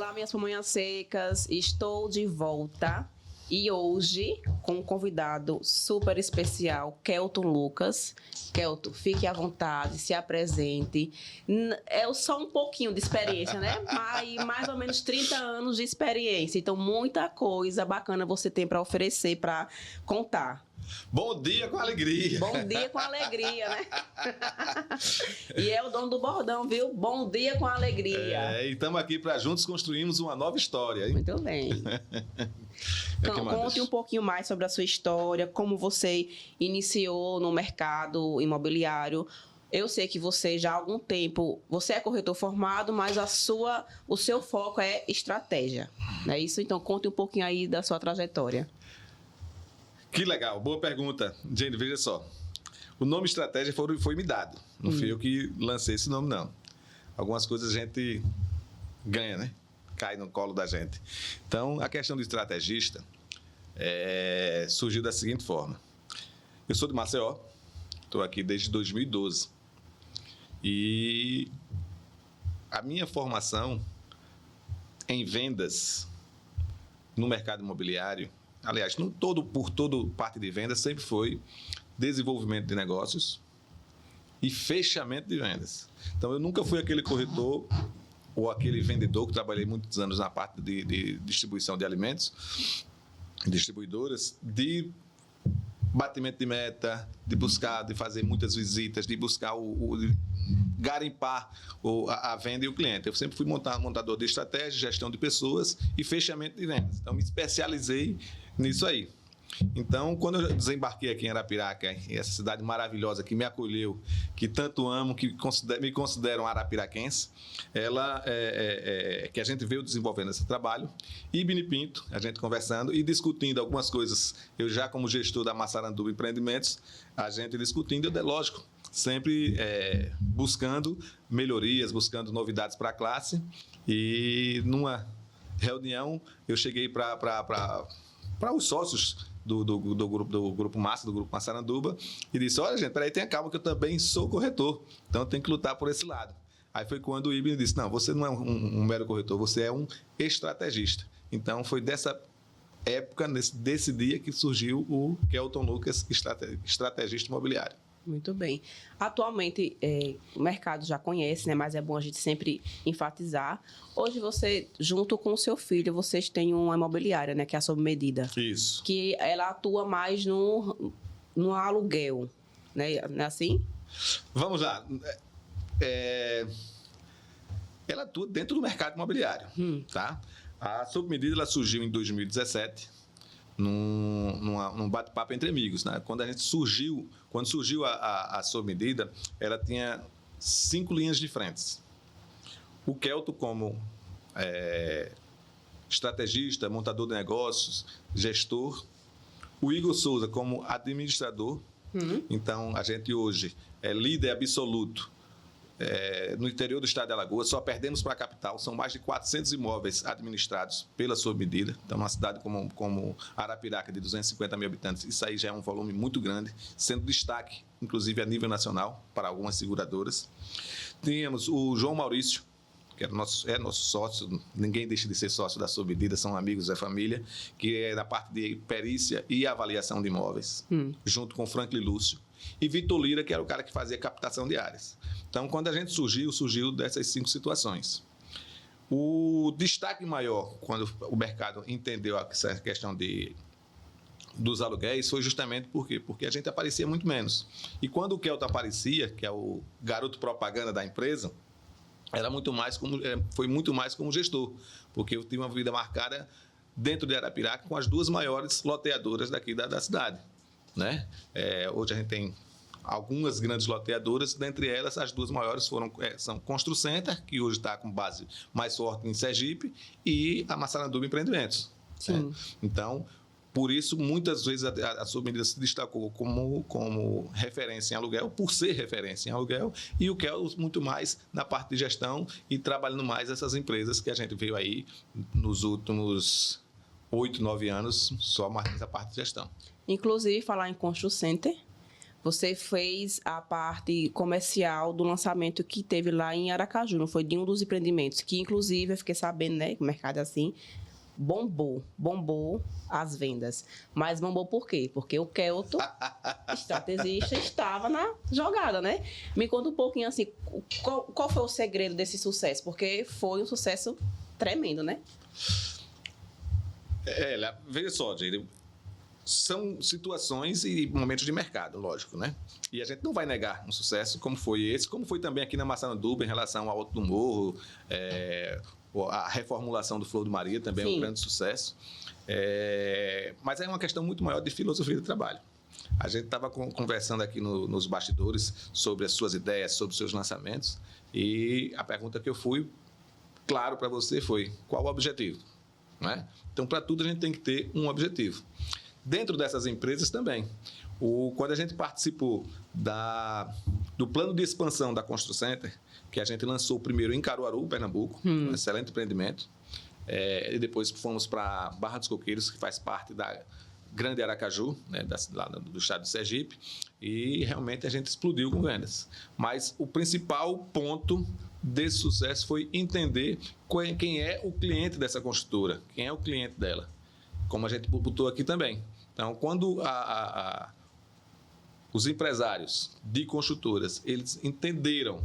Olá, minhas pamonhas secas, estou de volta e hoje com um convidado super especial, Kelton Lucas. Kelton, fique à vontade, se apresente. É só um pouquinho de experiência, né? Mas mais ou menos 30 anos de experiência, então muita coisa bacana você tem para oferecer, para contar. Bom dia com alegria. Bom dia com alegria, né? E é o dono do bordão, viu? Bom dia com alegria. E estamos aqui para juntos construirmos uma nova história, hein? Muito bem. Conte um pouquinho mais sobre a sua história, como você iniciou no mercado imobiliário. Eu sei que você já há algum tempo, você é corretor formado, mas o seu foco é estratégia, não é isso? Então conte um pouquinho aí da sua trajetória. Que legal, boa pergunta. Gente, veja só. O nome estratégia foi me dado. Não fui eu que lancei esse nome, não. Algumas coisas a gente ganha, né? Cai no colo da gente. Então, a questão do estrategista surgiu da seguinte forma. Eu sou de Maceió, estou aqui desde 2012. E a minha formação em vendas no mercado imobiliário, aliás, por todo parte de vendas, sempre foi desenvolvimento de negócios e fechamento de vendas. Então, eu nunca fui aquele corretor ou aquele vendedor que trabalhei muitos anos na parte de distribuição de alimentos, distribuidoras, de batimento de meta, de fazer muitas visitas, de buscar de garimpar a venda e o cliente. Eu sempre fui montador de estratégia, gestão de pessoas e fechamento de vendas. Então, me especializei nisso aí. Então, quando eu desembarquei aqui em Arapiraca, essa cidade maravilhosa que me acolheu, que tanto amo, que me consideram arapiraquense, que a gente veio desenvolvendo esse trabalho, e Ibni Pinto, a gente conversando e discutindo algumas coisas, eu já como gestor da Massaranduba Empreendimentos, a gente discutindo, lógico, sempre buscando melhorias, buscando novidades para a classe, e numa reunião eu cheguei para os sócios do Grupo Massa, do Grupo Massaranduba, e disse: olha, gente, peraí, tenha calma que eu também sou corretor, então eu tenho que lutar por esse lado. Aí foi quando o Ibni disse: não, você não é um mero corretor, você é um estrategista. Então foi dessa época, desse dia, que surgiu o Kelton Lucas, estrategista imobiliário. Muito bem. Atualmente, o mercado já conhece, né? Mas é bom a gente sempre enfatizar. Hoje você, junto com o seu filho, vocês têm uma imobiliária, né? Que é a Sob Medida. Isso. Que ela atua mais no aluguel, né? Não é assim? Vamos lá. Ela atua dentro do mercado imobiliário, tá? A Sob Medida ela surgiu em 2017. Num bate-papo entre amigos, né? Quando surgiu a Sob Medida, ela tinha 5 linhas de frentes. O Kelton como estrategista, montador de negócios, gestor. O Igor Souza como administrador. Então, a gente hoje é líder absoluto no interior do estado de Alagoas, só perdemos para a capital. São mais de 400 imóveis administrados pela Sob Medida. Então, uma cidade como Arapiraca, de 250 mil habitantes, isso aí já é um volume muito grande, sendo destaque, inclusive, a nível nacional, para algumas seguradoras. Tínhamos o João Maurício, que é nosso sócio, ninguém deixa de ser sócio da Sob Medida, são amigos, é família, que é na parte de perícia e avaliação de imóveis, junto com Franklin Lúcio. E Vitor Lira, que era o cara que fazia captação de áreas. Então, quando a gente surgiu dessas 5 situações. O destaque maior, quando o mercado entendeu essa questão dos aluguéis, foi justamente porque a gente aparecia muito menos. E quando o Kelton aparecia, que é o garoto propaganda da empresa, foi muito mais como gestor, porque eu tive uma vida marcada dentro de Arapiraca com as 2 maiores loteadoras daqui da cidade, né? Hoje a gente tem algumas grandes loteadoras, dentre elas as 2 maiores são Constru Center, que hoje está com base mais forte em Sergipe, e a Massaranduba Empreendimentos. Sim. Então, por isso, muitas vezes a Sob Medida se destacou como referência em aluguel, por ser referência em aluguel, e o Kelton muito mais na parte de gestão e trabalhando mais essas empresas que a gente veio aí nos últimos 8, 9 anos, só mais essa parte de gestão. Inclusive, falar em Constru Center, você fez a parte comercial do lançamento que teve lá em Aracaju, não foi? De um dos empreendimentos, que inclusive eu fiquei sabendo, né, que o mercado é assim, bombou as vendas. Mas bombou por quê? Porque o Kelto, estrategista, estava na jogada, né? Me conta um pouquinho assim, qual foi o segredo desse sucesso? Porque foi um sucesso tremendo, né? Veja só, Jane, são situações e momentos de mercado, lógico, né? E a gente não vai negar um sucesso como foi esse, como foi também aqui na Massaranduba em relação ao Alto do Morro, a reformulação do Flor de Maria também é um grande sucesso. Mas é uma questão muito maior de filosofia de trabalho. A gente estava conversando aqui nos bastidores sobre as suas ideias, sobre os seus lançamentos, e a pergunta que eu fui claro para você foi: qual o objetivo? Né? Então, para tudo a gente tem que ter um objetivo. Dentro dessas empresas também. Quando a gente participou do plano de expansão da Constru Center, que a gente lançou primeiro em Caruaru, Pernambuco, um excelente empreendimento, e depois fomos para Barra dos Coqueiros, que faz parte da Grande Aracaju, né, lá do estado de Sergipe, e realmente a gente explodiu com vendas. Mas o principal ponto desse sucesso foi entender quem é o cliente dessa construtora, quem é o cliente dela, como a gente botou aqui também. Então, quando os empresários de construtoras, eles entenderam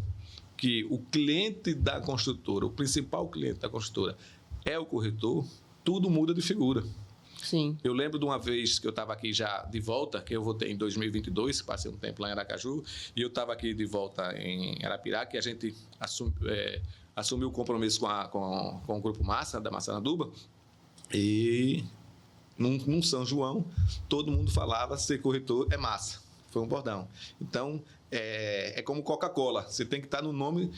que o cliente da construtora, o principal cliente da construtora é o corretor, tudo muda de figura. Sim. Eu lembro de uma vez que eu estava aqui já de volta, que eu voltei em 2022, passei um tempo lá em Aracaju, e eu estava aqui de volta em Arapiraca, que a gente assumiu o compromisso com o Grupo Massa, da Massaranduba, e num São João, todo mundo falava: ser corretor é massa. Foi um bordão. Então, é como Coca-Cola. Você tem que estar no nome...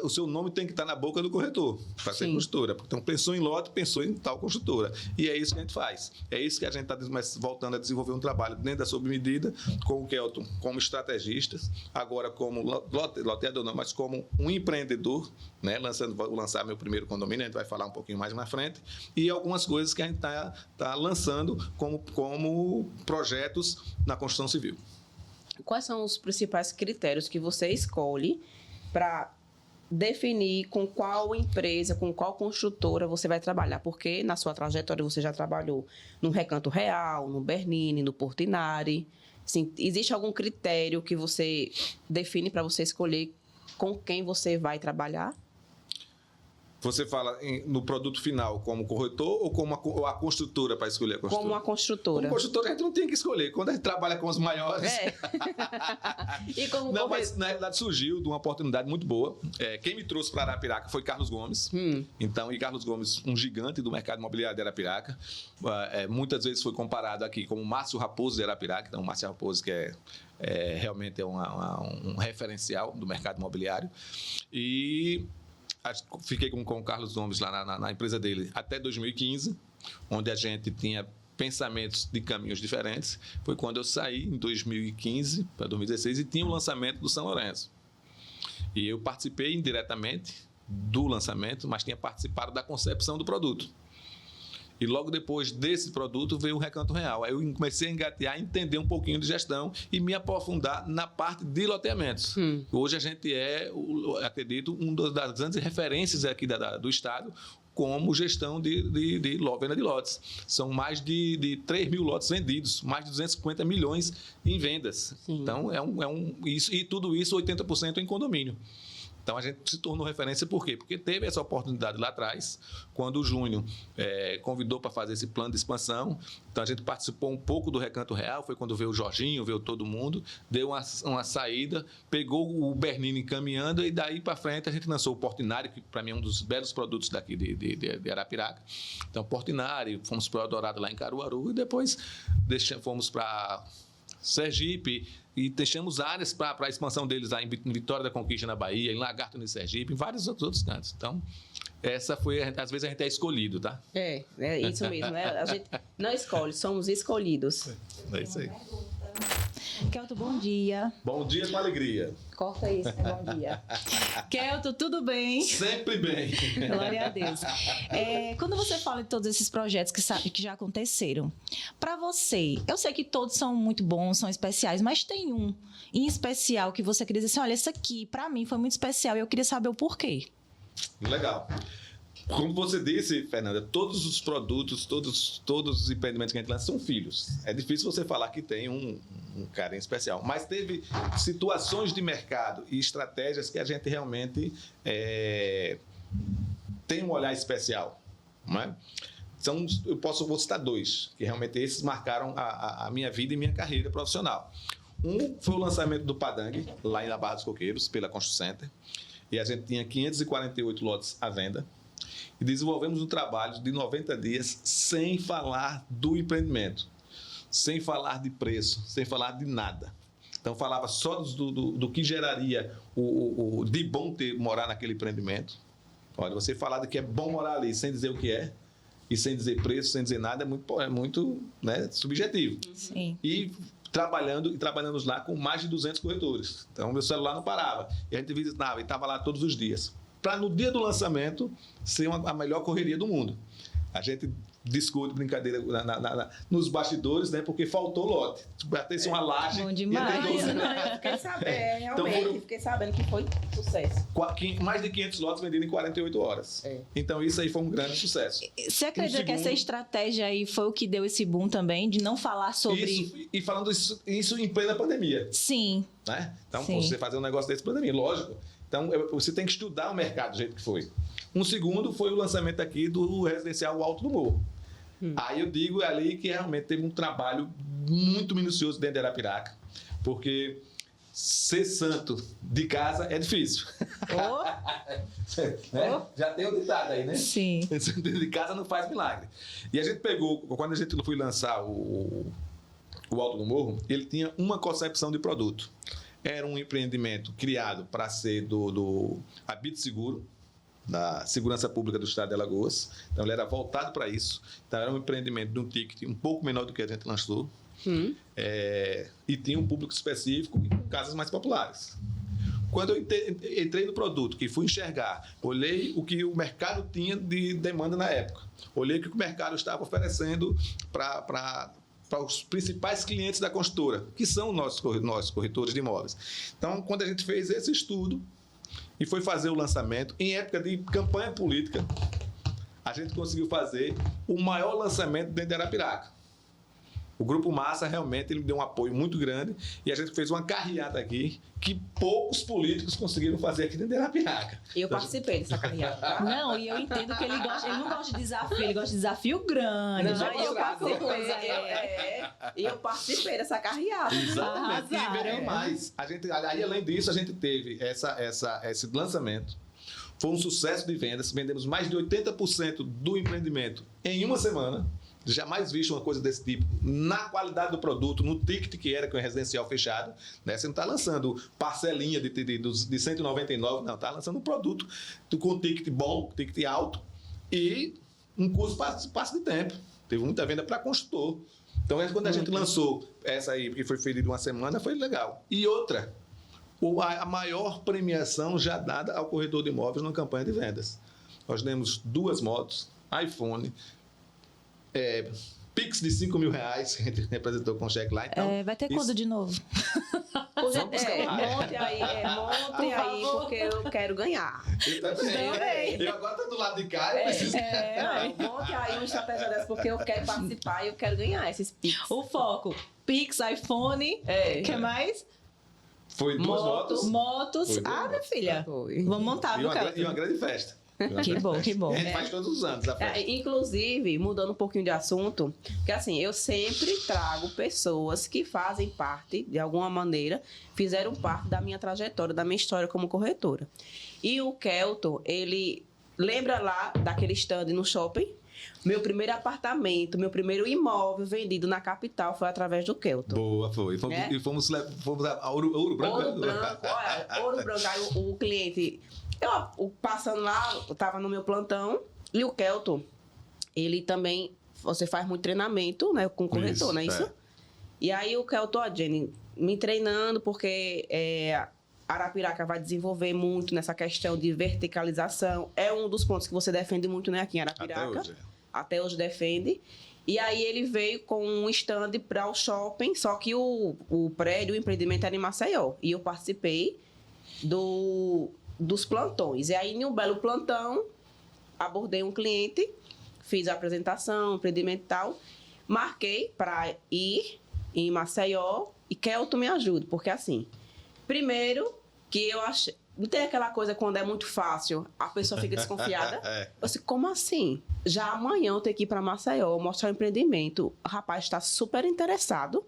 O seu nome tem que estar na boca do corretor para ser construtora. Então, pensou em lote, pensou em tal construtora. E é isso que a gente faz. É isso que a gente está voltando a desenvolver um trabalho dentro da sob medida, com o Kelton como estrategistas, agora como loteador não, mas como um empreendedor, né? Vou lançar meu primeiro condomínio, a gente vai falar um pouquinho mais na frente, e algumas coisas que a gente está lançando como projetos na construção civil. Quais são os principais critérios que você escolhe para definir com qual empresa, com qual construtora você vai trabalhar? Porque na sua trajetória você já trabalhou no Recanto Real, no Bernini, no Portinari. Assim, existe algum critério que você define para você escolher com quem você vai trabalhar? Você fala no produto final como corretor ou como a construtora para escolher a construtora? Como a construtora. Como construtora a gente não tem que escolher. Quando a gente trabalha com os maiores... E como não, mas na realidade surgiu de uma oportunidade muito boa. Quem me trouxe para Arapiraca foi Carlos Gomes. Então, e Carlos Gomes, um gigante do mercado imobiliário de Arapiraca. Muitas vezes foi comparado aqui como Márcio Raposo de Arapiraca. Então, o Márcio Raposo, que realmente é um referencial do mercado imobiliário. E... fiquei com o Carlos Gomes lá na empresa dele até 2015, onde a gente tinha pensamentos de caminhos diferentes. Foi quando eu saí, em 2015 para 2016, e tinha o lançamento do São Lourenço. E eu participei indiretamente do lançamento, mas tinha participado da concepção do produto. E logo depois desse produto veio o Recanto Real. Aí eu comecei a engatear, entender um pouquinho de gestão e me aprofundar na parte de loteamentos. Hoje a gente acredito, uma das grandes referências aqui do Estado como gestão de venda de lotes. São mais de 3 mil lotes vendidos, mais de 250 milhões em vendas. Sim. Então, isso, e tudo isso 80% em condomínio. Então, a gente se tornou referência por quê? Porque teve essa oportunidade lá atrás, quando o Júnior convidou para fazer esse plano de expansão. Então, a gente participou um pouco do Recanto Real, foi quando veio o Jorginho, veio todo mundo, deu uma saída, pegou o Bernini encaminhando, e daí para frente a gente lançou o Portinari, que para mim é um dos belos produtos daqui de Arapiraca. Então, Portinari, fomos para o Eldorado lá em Caruaru, e depois fomos para Sergipe, e deixamos áreas para a expansão deles lá em Vitória da Conquista, na Bahia, em Lagarto, no Sergipe, em vários outros cantos. Então, essa foi, às vezes a gente é escolhido, tá? É isso mesmo, né? A gente não escolhe, somos escolhidos. É isso aí. Kelto, bom dia. Bom dia com alegria. Corta isso, bom dia. Kelto, tudo bem? Sempre bem. Glória a Deus. Quando você fala de todos esses projetos que já aconteceram, para você, eu sei que todos são muito bons, são especiais, mas tem um em especial que você queria dizer assim, olha, esse aqui para mim foi muito especial e eu queria saber o porquê. Legal. Como você disse, Fernanda, todos os produtos, todos os empreendimentos que a gente lança são filhos. É difícil você falar que tem um carinho especial. Mas teve situações de mercado e estratégias que a gente realmente tem um olhar especial. Não é? Vou citar 2, que realmente esses marcaram a minha vida e minha carreira profissional. Um foi o lançamento do Padang, lá em Barra dos Coqueiros, pela Construcenter. E a gente tinha 548 lotes à venda. E desenvolvemos um trabalho de 90 dias sem falar do empreendimento, sem falar de preço, sem falar de nada. Então, falava só do que geraria de bom morar naquele empreendimento. Olha, você falar de que é bom morar ali sem dizer o que é, e sem dizer preço, sem dizer nada, é muito né, subjetivo. Sim. E trabalhando lá com mais de 200 corretores. Então, meu celular não parava. E a gente visitava e estava lá todos os dias. Para no dia do lançamento ser a melhor correria do mundo. A gente discute, brincadeira nos bastidores, né? Porque faltou lote. Batesse uma laje. Bom demais. Fiquei sabendo que foi sucesso. Mais de 500 lotes vendidos em 48 horas. Então isso aí foi um grande sucesso. Você acredita que essa estratégia aí foi o que deu esse boom também, de não falar sobre... Isso, e falando isso em plena pandemia. Sim. Né? Então, Sim. você fazer um negócio desse pandemia, lógico. Então, você tem que estudar o mercado do jeito que foi. Um segundo foi o lançamento aqui do residencial Alto do Morro. Aí eu digo ali que realmente teve um trabalho muito minucioso dentro de Arapiraca, porque ser santo de casa é difícil. Né? Já tem o ditado aí, né? Sim. Santo de casa não faz milagre. E a gente pegou, quando a gente foi lançar o Alto do Morro, ele tinha uma concepção de produto. Era um empreendimento criado para ser do Habite Seguro, da Segurança Pública do Estado de Alagoas. Então, ele era voltado para isso. Então, era um empreendimento de um ticket um pouco menor do que a gente lançou. E tinha um público específico e casas mais populares. Quando eu entrei no produto, que fui enxergar, olhei o que o mercado tinha de demanda na época. Olhei o que o mercado estava oferecendo para os principais clientes da construtora, que são nossos corretores de imóveis. Então, quando a gente fez esse estudo e foi fazer o lançamento, em época de campanha política, a gente conseguiu fazer o maior lançamento dentro de Arapiraca. O Grupo Massa realmente ele deu um apoio muito grande e a gente fez uma carreata aqui que poucos políticos conseguiram fazer aqui dentro de Arapiraca. Eu participei dessa carreata. Tá? Não, e eu entendo que ele não gosta de desafio, ele gosta de desafio grande. Eu participei dessa carreata. Exatamente. E veio mais. Aí, além disso, a gente teve esse lançamento. Foi um sucesso de vendas. Vendemos mais de 80% do empreendimento em uma semana. Jamais visto uma coisa desse tipo na qualidade do produto, no ticket que era com o residencial fechado. Né? Você não está lançando parcelinha de 199, não. Está lançando um produto com ticket bom, ticket alto e um custo passo de tempo. Teve muita venda para construtor. Então, quando a gente lançou essa aí, que foi feita em uma semana, foi legal. E outra, a maior premiação já dada ao corretor de imóveis numa campanha de vendas. Nós demos 2 motos, iPhone, Pix de R$5.000, que a gente representou com cheque lá. Então, vai ter quando de novo? Monte aí, porque eu quero ganhar. Eu também. Eu agora estou do lado de cá, eu preciso... Monte aí uma estratégia dessa, porque eu quero participar e eu quero ganhar esses Pix. O foco, Pix, iPhone, o que mais? Foi 2 motos. Foi minha filha, vamos montar, viu, cara? E uma grande festa. Que bom, que bom. A gente faz todos os anos a festa. Inclusive, mudando um pouquinho de assunto, porque assim, eu sempre trago pessoas que fazem parte, de alguma maneira, fizeram parte da minha trajetória, da minha história como corretora. E o Kelto, ele lembra lá daquele stand no shopping? Meu primeiro apartamento, meu primeiro imóvel vendido na capital foi através do Kelto. Boa, foi. E fomos a Ouro Branco. Ouro Branco, olha, Ouro Branco. Aí o cliente... Eu passando lá, eu tava no meu plantão, e o Kelto, ele também, você faz muito treinamento, né, com o corretor, não é isso? E aí o Kelto, Jenny, me treinando, porque Arapiraca vai desenvolver muito nessa questão de verticalização. É um dos pontos que você defende muito, né, aqui em Arapiraca. Até hoje defende. E aí ele veio com um stand para o shopping, só que o prédio, o empreendimento era em Maceió. E eu participei dos plantões. E aí, em um belo plantão, abordei um cliente, fiz a apresentação, empreendimento e tal, marquei para ir em Maceió e Kelton me ajude, porque assim, primeiro que eu achei, não tem aquela coisa quando é muito fácil, a pessoa fica desconfiada. Eu disse, como assim? Já amanhã eu tenho que ir para Maceió, mostrar o empreendimento. O rapaz está super interessado.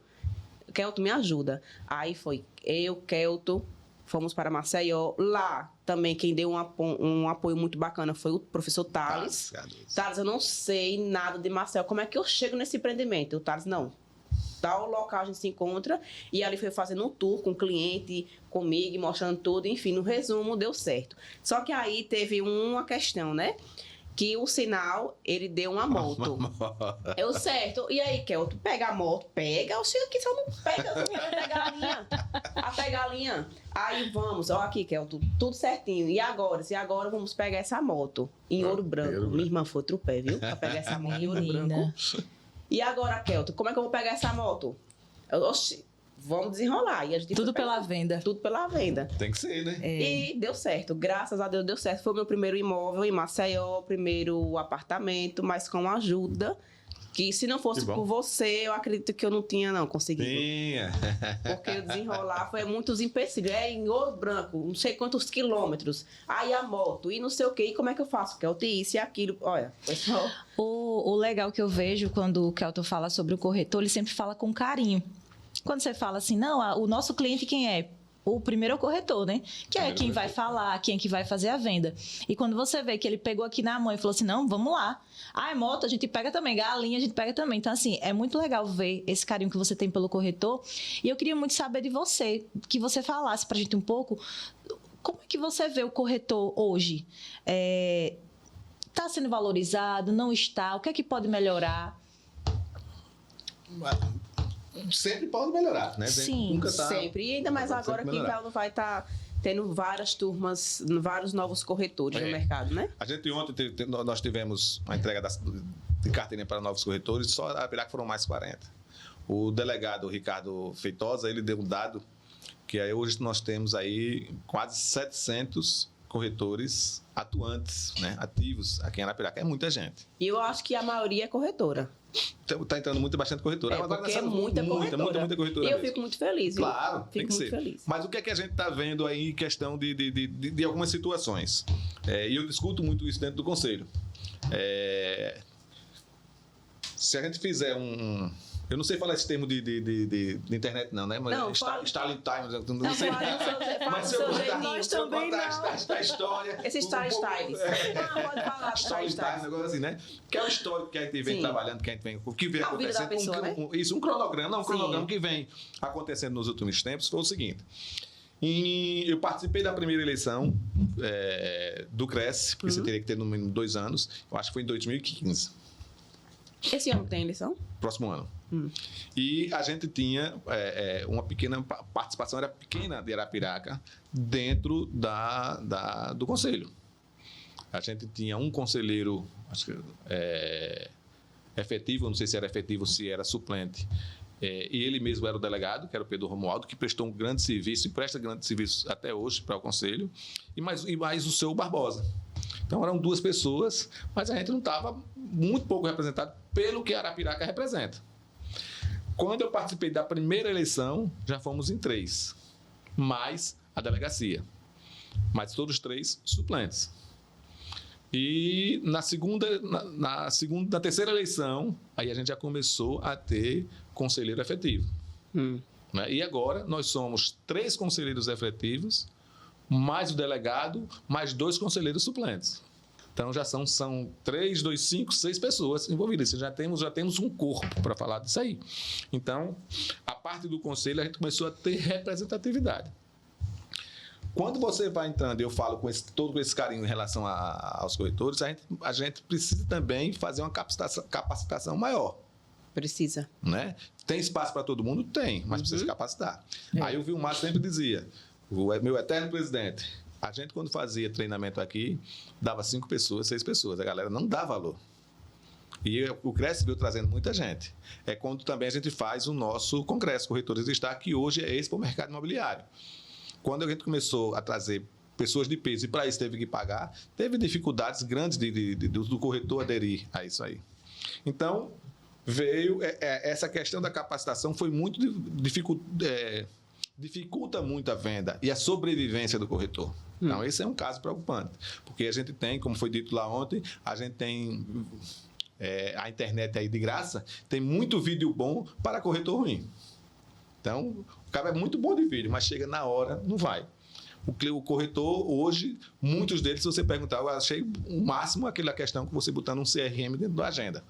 Kelton me ajuda. Aí foi eu, Kelton, fomos para Maceió. Lá também quem deu um apoio muito bacana foi o professor Thales. Thales, eu não sei nada de Maceió. Como é que eu chego nesse empreendimento? O Thales, não. Tal local a gente se encontra. E ali foi fazendo um tour com o cliente, comigo, mostrando tudo. Enfim, no resumo, deu certo. Só que aí teve uma questão, né? Que o sinal, ele deu uma moto. Eu, certo. E aí, Kelton, pega a moto? Pega. Eu chego aqui, só não pega. Você vai pegar a linha. Pega a linha. Aí vamos. Ó aqui, Kelton, tudo certinho. E agora? Se agora vamos pegar essa moto em Ouro Branco. Minha irmã foi outro pé, viu? Pra pegar essa moto em Ouro Branco. E agora, Kelton, como é que eu vou pegar essa moto? Oxi, vamos desenrolar. E a gente tudo pela venda. Tudo pela venda. Tem que ser, né? E deu certo. Graças a Deus deu certo. Foi o meu primeiro imóvel em Maceió, primeiro apartamento, mas com ajuda. Que se não fosse por você, eu acredito que eu não tinha, não, conseguido. Tinha. Porque o desenrolar foi muitos empecilhos. É em Ouro Branco, não sei quantos quilômetros. Aí a moto, e não sei o quê. E como é que eu faço? Kelton, isso e aquilo. Olha, pessoal. O legal que eu vejo quando o Kelton fala sobre o corretor, ele sempre fala com carinho. Quando você fala assim, não, o nosso cliente quem é? O primeiro é o corretor, né? Que é quem vai falar, quem é que vai fazer a venda. E quando você vê que ele pegou aqui na mão e falou assim, não, vamos lá. Ah, é moto, a gente pega também. Galinha, a gente pega também. Então, assim, é muito legal ver esse carinho que você tem pelo corretor. E eu queria muito saber de você, que você falasse pra gente um pouco, como é que você vê o corretor hoje? Está sendo valorizado? Não está? O que é que pode melhorar? Sempre pode melhorar, né? Sim, nunca sempre. E ainda mais agora que Kelton vai estar tendo várias turmas, vários novos corretores no mercado, né? A gente ontem, nós tivemos a entrega de carteirinha para novos corretores, só a Arapiraca foram mais 40. O delegado Ricardo Feitosa, ele deu um dado que aí hoje nós temos aí quase 700 corretores atuantes, né, ativos aqui em Arapiraca. É muita gente. E eu acho que a maioria é corretora. Está entrando bastante corretora. Porque é muita corretora. E eu fico muito feliz. Viu? Claro, fico muito feliz. Mas o que é que a gente está vendo aí em questão de algumas situações? E eu discuto muito isso dentro do conselho. Se a gente fizer eu não sei falar esse termo de internet, não, né? Mas não, Starling Times, não sei. Mas se eu contar a história. Esse Starling Times. Não, pode falar. Starling Times, negócio assim, né? Que é o histórico que a gente vem trabalhando, que a gente vem. O que vem acontecendo. Pessoa, né? Um cronograma. Não, um cronograma que vem acontecendo nos últimos tempos foi o seguinte. Eu participei da primeira eleição do Cresce, porque você teria que ter no mínimo 2 anos. Eu acho que foi em 2015. Esse ano tem eleição? Próximo ano. E a gente tinha uma pequena participação, era pequena de Arapiraca, dentro do conselho. A gente tinha um conselheiro, acho que efetivo, não sei se era efetivo ou se era suplente, e ele mesmo era o delegado, que era o Pedro Romualdo, que prestou um grande serviço e presta grande serviço até hoje para o conselho, e mais o seu Barbosa. Então eram 2 pessoas, mas a gente não estava muito pouco representado pelo que Arapiraca representa. Quando eu participei da primeira eleição, já fomos em 3, mais a delegacia. Mas todos 3 suplentes. E na terceira eleição, aí a gente já começou a ter conselheiro efetivo. Né? E agora nós somos 3 conselheiros efetivos, mais o delegado, mais 2 conselheiros suplentes. Então já são 3, 2, 5, 6 pessoas envolvidas. Já temos um corpo para falar disso aí. Então, a parte do conselho, a gente começou a ter representatividade. Quando você vai entrando, eu falo todo esse carinho em relação aos corretores, a gente precisa também fazer uma capacitação maior. Precisa. Né? Tem espaço para todo mundo? Tem, mas precisa se capacitar. Aí o Vilmar sempre dizia, o meu eterno presidente, a gente quando fazia treinamento aqui, dava 5 pessoas, 6 pessoas, a galera não dá valor. E o Cresce veio trazendo muita gente. É quando também a gente faz o nosso congresso Corretores de Destaque, que hoje é Expo Mercado Imobiliário. Quando a gente começou a trazer pessoas de peso e para isso teve que pagar, teve dificuldades grandes do corretor aderir a isso aí. Então, veio essa questão da capacitação foi muito dificulta muito a venda e a sobrevivência do corretor. Então, esse é um caso preocupante, porque a gente tem, como foi dito lá ontem, a gente tem a internet aí de graça, tem muito vídeo bom para corretor ruim. Então, o cara é muito bom de vídeo, mas chega na hora, não vai. O corretor, hoje, muitos deles, se você perguntar, eu achei o máximo aquela questão que você botando um CRM dentro da agenda.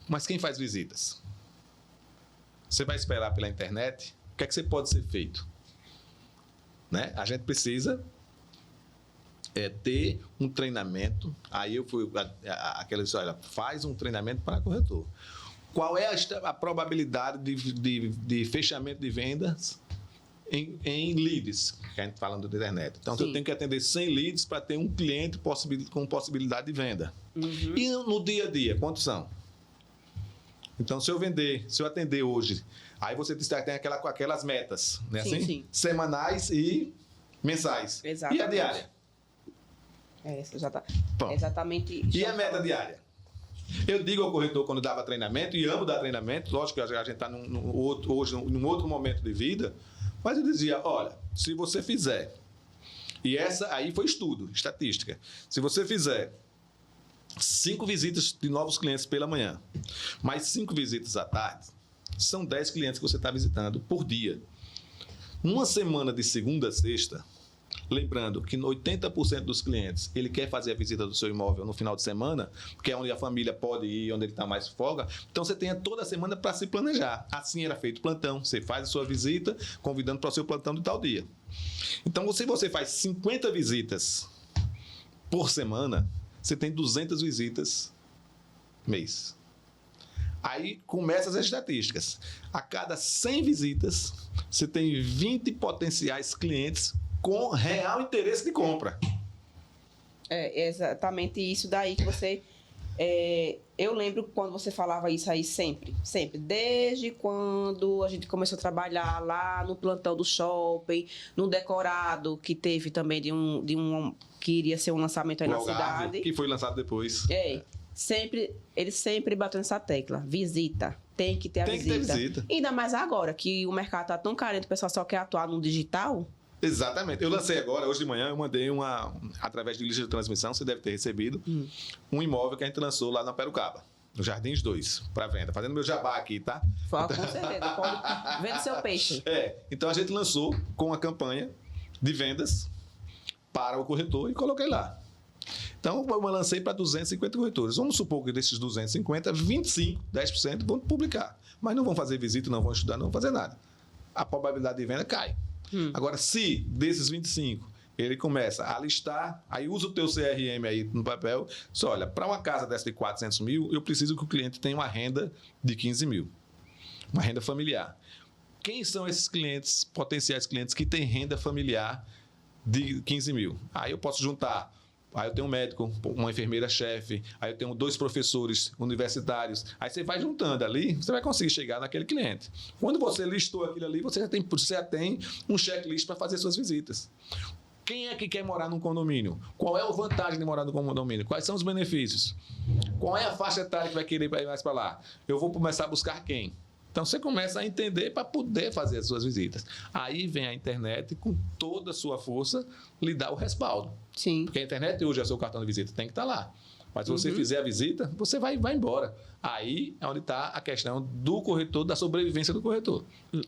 Mas quem faz visitas? Você vai esperar pela internet? O que é que você pode ser feito? Né? A gente precisa ter um treinamento. Aí eu fui aquela história, faz um treinamento para corretor. Qual é a probabilidade de fechamento de vendas em leads, que a gente falando da internet? Então, eu tenho que atender 100 leads para ter um cliente com possibilidade de venda. E no dia a dia, quantos são? Então, se eu atender hoje, aí você tem aquelas metas, né? Sim, assim? sim. Semanais e mensais. Exatamente. E a diária? Exatamente. E a meta diária? Eu digo ao corretor quando dava treinamento, e amo dar treinamento, lógico que a gente está hoje num outro momento de vida, mas eu dizia, olha, se você fizer, e essa aí foi estudo, estatística, se você fizer 5 visitas de novos clientes pela manhã, mais 5 visitas à tarde, são 10 clientes que você está visitando por dia. Numa semana de segunda a sexta, lembrando que 80% dos clientes, ele quer fazer a visita do seu imóvel no final de semana, que é onde a família pode ir, onde ele está mais folga. Então, você tem toda a semana para se planejar. Assim era feito o plantão. Você faz a sua visita, convidando para o seu plantão de tal dia. Então, se você faz 50 visitas por semana, você tem 200 visitas mês. Aí começam as estatísticas. A cada 100 visitas, você tem 20 potenciais clientes com real interesse de compra. É exatamente isso daí que você... eu lembro quando você falava isso aí sempre. Desde quando a gente começou a trabalhar lá no plantão do shopping, no decorado, que teve também de um que iria ser um lançamento aí na cidade. Que foi lançado depois. Ele sempre bateu nessa tecla. Visita. Tem que ter a visita. Tem que ter visita. Ainda mais agora, que o mercado está tão carente, o pessoal só quer atuar no digital. Exatamente. Eu lancei agora, hoje de manhã, eu mandei através de lista de transmissão, você deve ter recebido, um imóvel que a gente lançou lá na Perucaba, no Jardins 2, para venda. Fazendo meu jabá aqui, tá? Com certeza. Pode vender seu peixe. Então a gente lançou com a campanha de vendas para o corretor e coloquei lá. Então, eu lancei para 250 corretores. Vamos supor que desses 250, 25, 10% vão publicar. Mas não vão fazer visita, não vão estudar, não vão fazer nada. A probabilidade de venda cai. Agora, se desses 25, ele começa a listar, aí usa o teu CRM aí no papel, só olha, para uma casa dessa de 400 mil, eu preciso que o cliente tenha uma renda de 15 mil. Uma renda familiar. Quem são esses clientes, potenciais clientes, que têm renda familiar de 15 mil? Aí eu posso juntar. Aí eu tenho um médico, uma enfermeira-chefe, aí eu tenho 2 professores universitários. Aí você vai juntando ali, você vai conseguir chegar naquele cliente. Quando você listou aquilo ali, você já tem um checklist para fazer suas visitas. Quem é que quer morar num condomínio? Qual é a vantagem de morar num condomínio? Quais são os benefícios? Qual é a faixa etária que vai querer ir mais para lá? Eu vou começar a buscar quem? Então, você começa a entender para poder fazer as suas visitas. Aí vem a internet com toda a sua força lhe dá o respaldo. Sim. Porque a internet hoje é o seu cartão de visita, tem que estar lá. Mas se você fizer a visita, você vai embora. Aí é onde está a questão do corretor, da sobrevivência do corretor.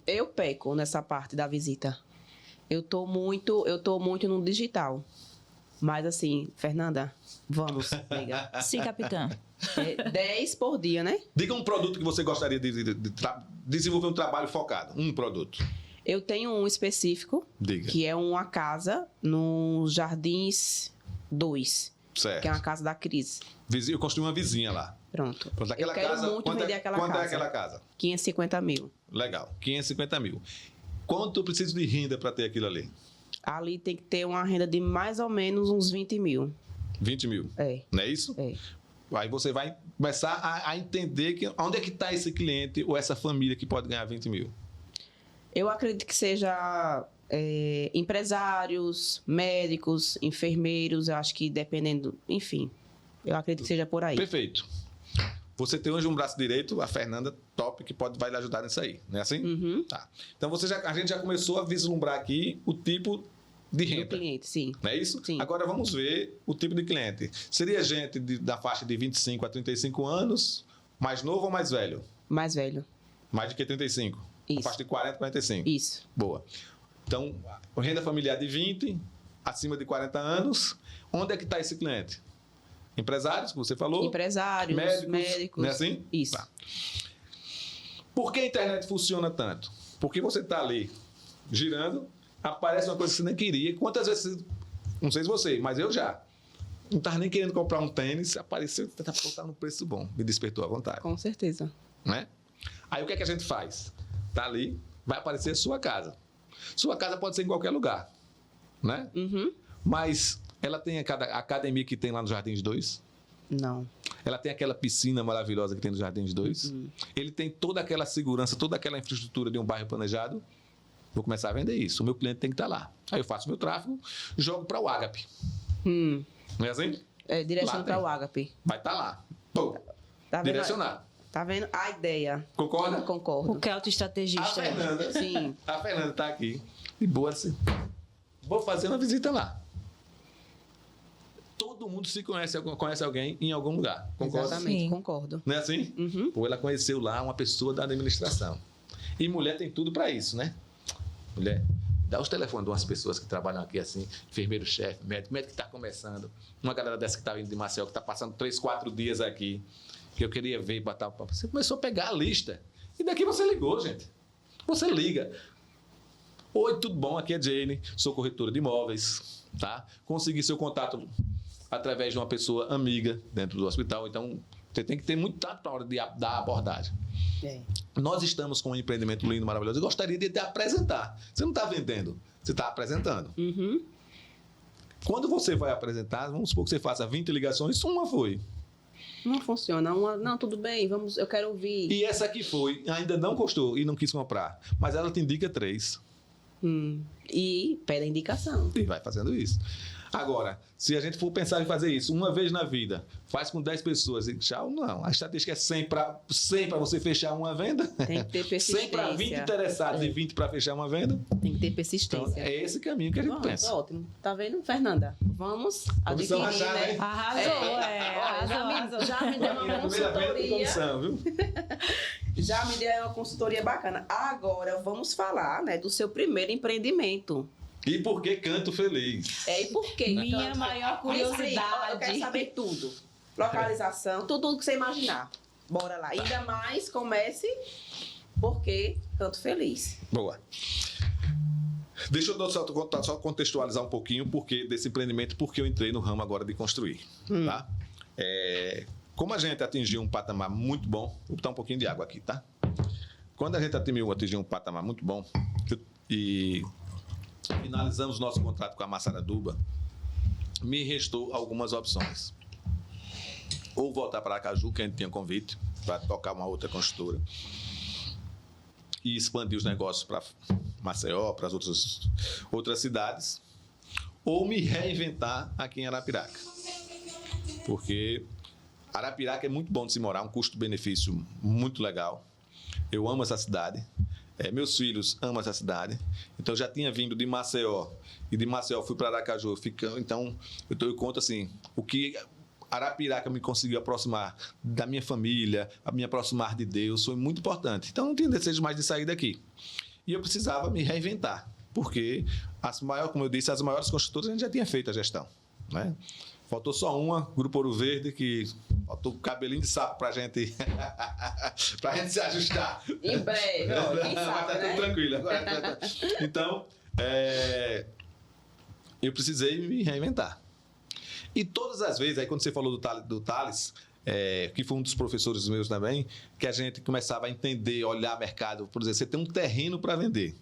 Eu peco nessa parte da visita. Eu tô muito no digital. Mas assim, Fernanda, vamos, amiga. Sim, capitã. 10 por dia, né? Diga um produto que você gostaria de desenvolver um trabalho focado. Um produto. Eu tenho um específico, Diga. Que é uma casa no Jardins 2. Certo. que é uma casa da Cris. Eu construí uma vizinha lá. Pronto. Pronto, aquela Eu quero casa, muito vender aquela quanto casa. é aquela casa? 550 mil. Legal, 550 mil. Quanto eu preciso de renda para ter aquilo ali? Ali tem que ter uma renda de mais ou menos uns 20 mil. 20 mil. É. Não é isso? É. Aí você vai começar a entender que, onde é que está esse cliente ou essa família que pode ganhar 20 mil. Eu acredito que seja empresários, médicos, enfermeiros, eu acho que dependendo, enfim, eu acredito que seja por aí. Perfeito. Você tem hoje um braço direito, a Fernanda, top, que vai lhe ajudar nisso aí, não é assim? Uhum. Tá. Então a gente já começou a vislumbrar aqui o tipo de Do renda. cliente, sim. Não é isso? Sim. Agora vamos ver o tipo de cliente. Seria gente da faixa de 25 a 35 anos, mais novo ou mais velho? Mais velho. Mais de que 35? Isso. A faixa de 40 a 45. Isso. Boa. Então, renda familiar de 20, acima de 40 anos. Onde é que está esse cliente? Empresários, que você falou? Empresários, médicos. Não é assim? Isso. Tá. Por que a internet funciona tanto? Porque você está ali girando, aparece uma coisa que você nem queria. Quantas vezes, não sei se você, mas eu já. Não estava nem querendo comprar um tênis, apareceu, está no preço bom. Me despertou à vontade. Com certeza. Né? Aí o que é que a gente faz? Está ali, vai aparecer a sua casa. Sua casa pode ser em qualquer lugar, né? Uhum. Mas ela tem a academia que tem lá no Jardins 2. Não. Ela tem aquela piscina maravilhosa que tem no Jardins 2. Uhum. Ele tem toda aquela segurança, toda aquela infraestrutura de um bairro planejado. Vou começar a vender isso. O meu cliente tem que estar lá. Aí eu faço meu tráfego, jogo para o Agape. Não é assim? Direcionando Lá para tem. o Agape. Vai estar lá. Pô, Tá vendo? direcionado. Tá vendo a ideia? Concorda? Concordo. O Kelto A estrategista. Fernanda. Sim. A Fernanda está aqui. De boa assim. Vou fazer uma visita lá. Todo mundo se conhece alguém em algum lugar. Concorda? Exatamente, Sim. concordo. Não é assim? Uhum. Ou ela conheceu lá uma pessoa da administração. E mulher tem tudo para isso, né? Mulher, dá os telefones de umas pessoas que trabalham aqui assim, enfermeiro-chefe, médico que está começando. Uma galera dessa que está vindo de Maceió, que está passando 3, 4 dias aqui, que eu queria ver e botar o papo. Você começou a pegar a lista. E daqui você ligou, gente. Você liga. Oi, tudo bom? Aqui é Jane, sou corretora de imóveis, tá? Consegui seu contato através de uma pessoa amiga dentro do hospital, então você tem que ter muito tato na hora de dar a abordagem. É. Nós estamos com um empreendimento lindo, maravilhoso. Eu gostaria de te apresentar. Você não está vendendo, você está apresentando. Uhum. Quando você vai apresentar, vamos supor que você faça 20 ligações, uma foi. Não funciona. Não, tudo bem, eu quero ouvir. E essa aqui foi, ainda não gostou e não quis comprar, mas ela te indica 3. E pede a indicação. E vai fazendo isso. Agora, se a gente for pensar em fazer isso uma vez na vida, faz com 10 pessoas e tchau, não. A estatística é 100 para você fechar uma venda. Tem que ter 100 persistência. para 20 interessados e 20 para fechar uma venda. Tem que ter Então, persistência. é esse caminho que a gente Bom, pensa. Ótimo. Tá vendo, Fernanda? Vamos Comissão adquirir, rachada, né? hein? Arrasou, Olha, já me deu uma Primeira venda com consultoria. comissão, viu? Já me deu uma consultoria bacana. Agora vamos falar, né, do seu primeiro empreendimento. E por que Canto Feliz? E por quê? Minha maior curiosidade. Eu quero saber tudo. Localização, tudo que você imaginar. Bora lá. Ainda mais comece porque Canto Feliz. Boa. Deixa eu só contextualizar um pouquinho desse empreendimento, porque eu entrei no ramo agora de construir. Tá? Como a gente atingiu um patamar muito bom, vou botar um pouquinho de água aqui, tá? Quando a gente atingiu um patamar muito bom e finalizamos nosso contrato com a Massaranduba, me restou algumas opções. Ou voltar para Aracaju, que a gente tinha convite para tocar uma outra construtora, e expandir os negócios para Maceió, para as outras cidades, ou me reinventar aqui em Arapiraca. Porque Arapiraca é muito bom de se morar, um custo-benefício muito legal. Eu amo essa cidade. Meus filhos amam essa cidade. Então, eu já tinha vindo de Maceió. E de Maceió fui para Aracaju. Então, eu conto assim, o que Arapiraca me conseguiu aproximar da minha família, a me aproximar de Deus, foi muito importante. Então, não tinha desejo mais de sair daqui. E eu precisava me reinventar. Porque, como eu disse, as maiores construtoras a gente já tinha feito a gestão, né? Faltou só uma, Grupo Ouro Verde, que faltou um cabelinho de sapo pra gente se ajustar. Em breve, ó, quem sabe, Tá né? tudo tranquilo. Agora, então, eu precisei me reinventar. E todas as vezes, aí quando você falou do Thales, que foi um dos professores meus também, que a gente começava a entender, olhar mercado, por exemplo, você tem um terreno para vender.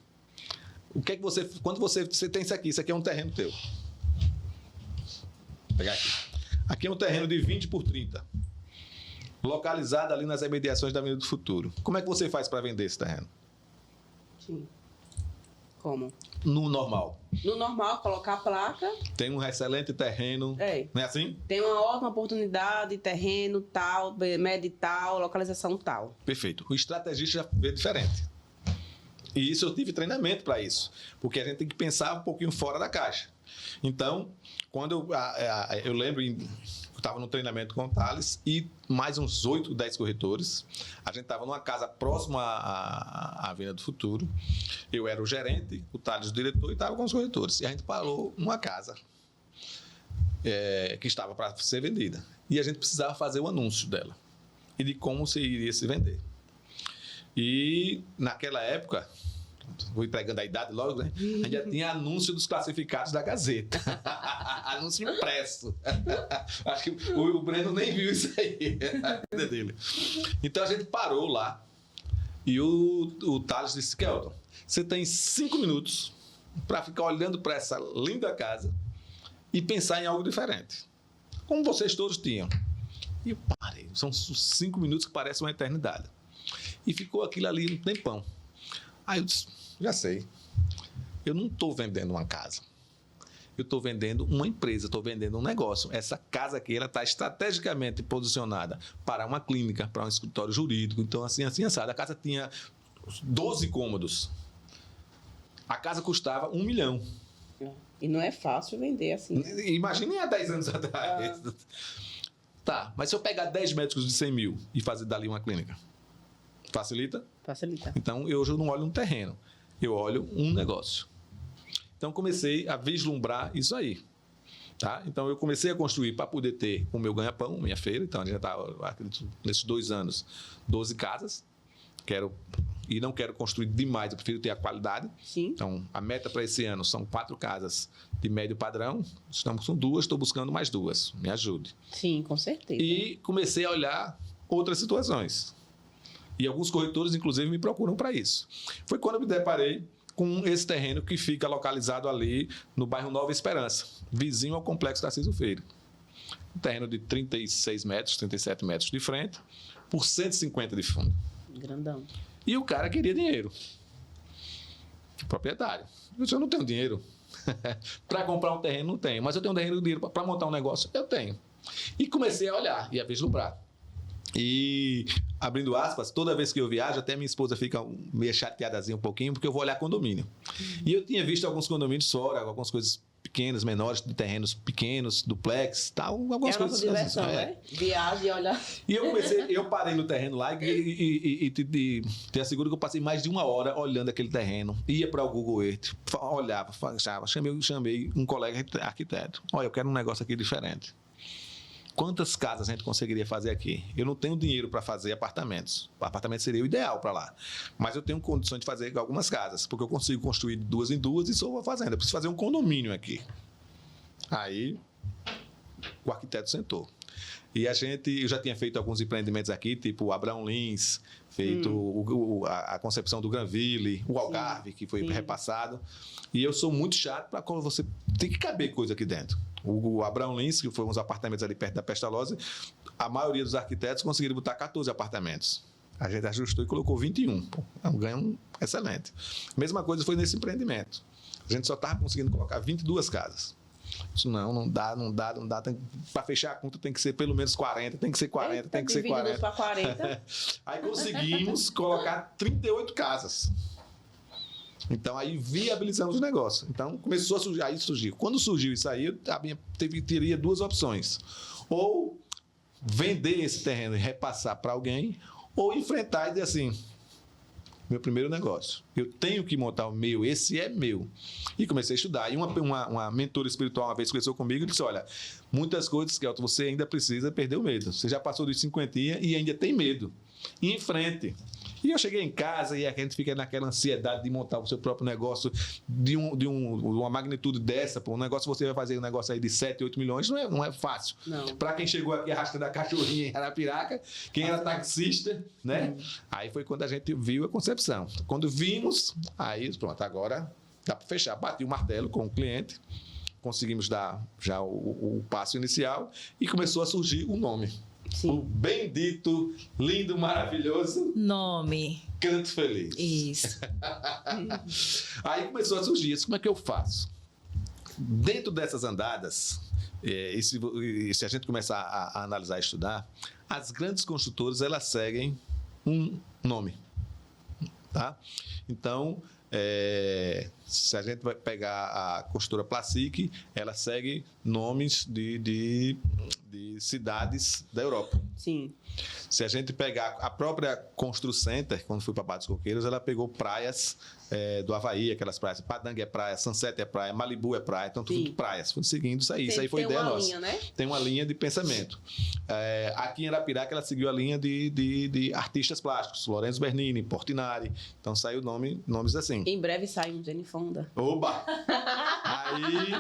O que é que quando você tem isso aqui é um terreno teu. Vou pegar aqui. Aqui é um terreno de 20 por 30, localizado ali nas imediações da Avenida do Futuro. Como é que você faz para vender esse terreno? Sim. Como? No normal. No normal, colocar a placa. Tem um excelente terreno. Não é assim? Tem uma ótima oportunidade, terreno tal, média tal, localização tal. Perfeito. O estrategista já vê diferente. E isso eu tive treinamento para isso. Porque a gente tem que pensar um pouquinho fora da caixa. Então, quando eu lembro, eu estava no treinamento com o Thales e mais uns 8, 10 corretores. A gente estava numa casa próxima à Avenida do Futuro. Eu era o gerente, o Thales o diretor e estava com os corretores. E a gente parou numa casa que estava para ser vendida. E a gente precisava fazer o anúncio dela e de como se iria se vender. E naquela época, vou entregando a idade logo, né? A gente já tinha anúncio dos classificados da Gazeta. Anúncio impresso. Acho que o Breno nem viu isso aí. A vida dele. Então a gente parou lá e o Thales disse: Kelton, você tem 5 minutos para ficar olhando para essa linda casa e pensar em algo diferente. Como vocês todos tinham. E eu parei. São 5 minutos que parecem uma eternidade. E ficou aquilo ali um tempão. Aí eu disse: já sei. Eu não estou vendendo uma casa. Eu estou vendendo uma empresa, estou vendendo um negócio. Essa casa aqui está estrategicamente posicionada para uma clínica, para um escritório jurídico. Então, assim, assado. A casa tinha 12 cômodos. A casa custava 1 milhão. E não é fácil vender assim. Imaginem há 10 anos atrás. Tá, mas se eu pegar 10 médicos de 100 mil e fazer dali uma clínica, facilita? Facilita. Então, hoje eu não olho um terreno, eu olho um negócio. Então, comecei a vislumbrar isso aí. Tá? Então, eu comecei a construir para poder ter o meu ganha-pão, minha feira. Então, a gente já está, nesses 2 anos, 12 casas. E não quero construir demais, eu prefiro ter a qualidade. Sim. Então, a meta para esse ano são 4 casas de médio padrão. Estamos com 2, estou buscando mais 2. Me ajude. Sim, com certeza. E comecei a olhar outras situações. E alguns corretores, inclusive, me procuram para isso. Foi quando eu me deparei com esse terreno que fica localizado ali no bairro Nova Esperança, vizinho ao Complexo Tarcísio Freire. Um terreno de 36 metros, 37 metros de frente, por 150 de fundo. Grandão. E o cara queria dinheiro. O proprietário. Eu disse: eu não tenho dinheiro. Para comprar um terreno, não tenho. Mas eu tenho dinheiro para montar um negócio, eu tenho. E comecei a olhar e a vislumbrar. E, abrindo aspas, toda vez que eu viajo, até minha esposa fica meio chateadazinha um pouquinho, porque eu vou olhar condomínio. E eu tinha visto alguns condomínios fora, algumas coisas pequenas, menores, de terrenos pequenos, duplex, tal, algumas coisas. É uma diversão, né? Viagem e olhar. E eu parei no terreno lá e te asseguro que eu passei mais de 1 hora olhando aquele terreno. Ia para o Google Earth, olhava, chamei um colega arquiteto. Olha, eu quero um negócio aqui diferente. Quantas casas a gente conseguiria fazer aqui? Eu não tenho dinheiro para fazer apartamentos. O apartamento seria o ideal para lá. Mas eu tenho condições de fazer algumas casas, porque eu consigo construir 2 em 2 e sou uma fazenda. Eu preciso fazer um condomínio aqui. Aí, o arquiteto sentou. E eu já tinha feito alguns empreendimentos aqui, tipo o Abraão Lins, feito a concepção do Granville, o Algarve, que foi repassado. E eu sou muito chato para quando você tem que caber coisa aqui dentro. O Abraão Lins, que foi uns apartamentos ali perto da Pestalozzi, a maioria dos arquitetos conseguiram botar 14 apartamentos. A gente ajustou e colocou 21. É um ganho excelente. Mesma coisa foi nesse empreendimento. A gente só estava conseguindo colocar 22 casas. Isso não dá. Para fechar a conta tem que ser pelo menos 40, tem que ser 40, tem que ser 40. Para 40. Aí conseguimos colocar 38 casas. Então, aí viabilizamos o negócio. Então, começou a surgir. Aí surgiu. Quando surgiu isso aí, eu teria 2 opções. Ou vender esse terreno e repassar para alguém, ou enfrentar e dizer assim: meu primeiro negócio, eu tenho que montar o meu, esse é meu. E comecei a estudar. E uma mentora espiritual uma vez conversou comigo e disse: olha, muitas coisas, Kelton, você ainda precisa perder o medo. Você já passou dos 50 e ainda tem medo. E em frente. E eu cheguei em casa e a gente fica naquela ansiedade de montar o seu próprio negócio de uma magnitude dessa. Pô, um negócio, você vai fazer um negócio aí de 7, 8 milhões, não é fácil. Para quem chegou aqui arrastando a cachorrinha em Arapiraca, quem era taxista, né? Aí foi quando a gente viu a concepção. Quando vimos, aí pronto, agora dá para fechar. Bati o martelo com o cliente, conseguimos dar já o passo inicial e começou a surgir o nome. Sim. O bendito, lindo, maravilhoso Nome. Canto Feliz. Isso. Aí começou a surgir isso. Como é que eu faço? Dentro dessas andadas, e se a gente começar a analisar e estudar, as grandes construtoras, elas seguem um nome. Tá? Então, se a gente vai pegar a construtora Placic, ela segue nomes de cidades da Europa. Sim. Se a gente pegar a própria Constru Center, quando fui para Barra dos Coqueiros, ela pegou praias do Havaí, aquelas praias. Padang é praia, Sunset é praia, Malibu é praia, então tudo praias. Foi seguindo isso aí. Isso aí foi ideia nossa. Linha, né? Tem uma linha de pensamento. Aqui em Arapiraca, ela seguiu a linha de artistas plásticos, Lorenzo Bernini, Portinari. Então saiu nomes assim. Em breve sai um Jane Fonda. Oba! Aí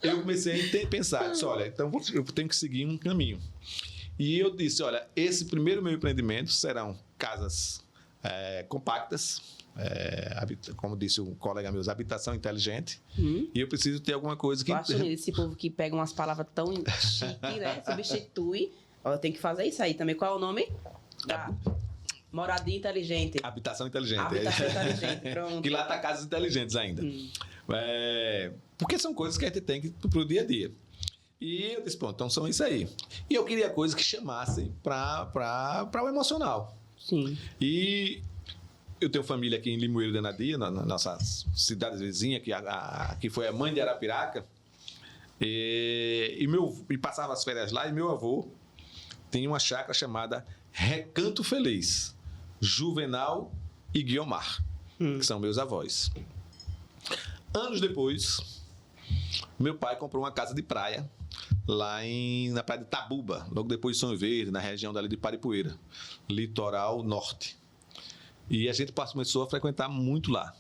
eu comecei a pensar, disse, olha, então eu tenho que seguir um caminho. E eu disse, olha, esse primeiro meu empreendimento serão casas compactas, como disse um colega meu, habitação inteligente, e eu preciso ter alguma coisa que... Eu acho esse povo que pega umas palavras tão chique, né? Substitui. Ó, tem que fazer isso aí também. Qual é o nome? Moradia inteligente. Habitação inteligente. Habitação inteligente, pronto. Que lá tá casas inteligentes ainda. Porque são coisas que a gente tem pro dia a dia. E eu disse, pronto, então são isso aí. E eu queria coisas que chamassem para o emocional. Sim. E eu tenho família aqui em Limoeiro de Anadia, na nossa cidade vizinha, que foi a mãe de Arapiraca. E passava as férias lá, e meu avô tem uma chácara chamada Recanto Feliz, Juvenal e Guiomar, que são meus avós. Anos depois, meu pai comprou uma casa de praia lá na praia de Tabuba, logo depois de São Verde, na região dali de Paripueira, litoral norte. E a gente começou a frequentar muito lá.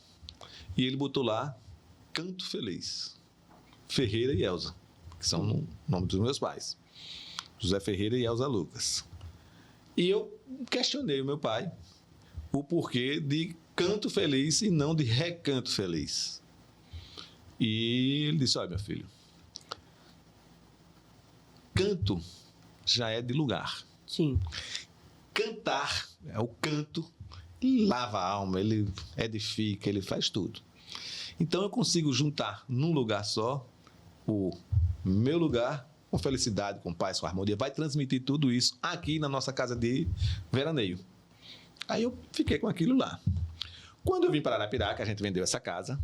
E ele botou lá Canto Feliz, Ferreira e Elza, que são o nome dos meus pais, José Ferreira e Elza Lucas. E eu questionei o meu pai o porquê de Canto Feliz e não de Recanto Feliz. E ele disse, olha, meu filho, canto já é de lugar. Sim. Cantar é o canto, ele lava a alma, ele edifica, ele faz tudo. Então eu consigo juntar num lugar só o meu lugar com felicidade, com paz, com harmonia. Vai transmitir tudo isso aqui na nossa casa de veraneio. Aí eu fiquei com aquilo lá. Quando eu vim para Arapiraca, a gente vendeu essa casa,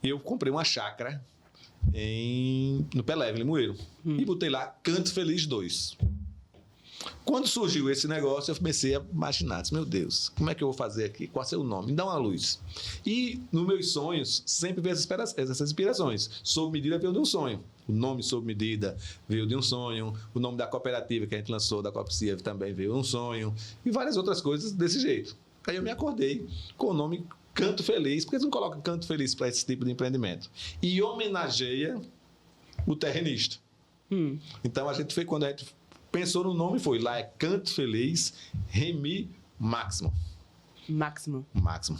eu comprei uma chácara no Pelé, em Limoeiro, e botei lá Canto Feliz 2. Quando surgiu esse negócio, eu comecei a imaginar, disse, meu Deus, como é que eu vou fazer aqui? Qual é o seu nome? Me dá uma luz. E nos meus sonhos, sempre vejo essas inspirações. Sob medida veio de um sonho. O nome Sob Medida veio de um sonho. O nome da cooperativa que a gente lançou, da Copcia, também veio de um sonho. E várias outras coisas desse jeito. Aí eu me acordei com o nome Canto Feliz. Por que eles não colocam Canto Feliz para esse tipo de empreendimento? E homenageia o terrenista. Então, quando a gente pensou no nome, foi lá é Canto Feliz, Remy Máximo,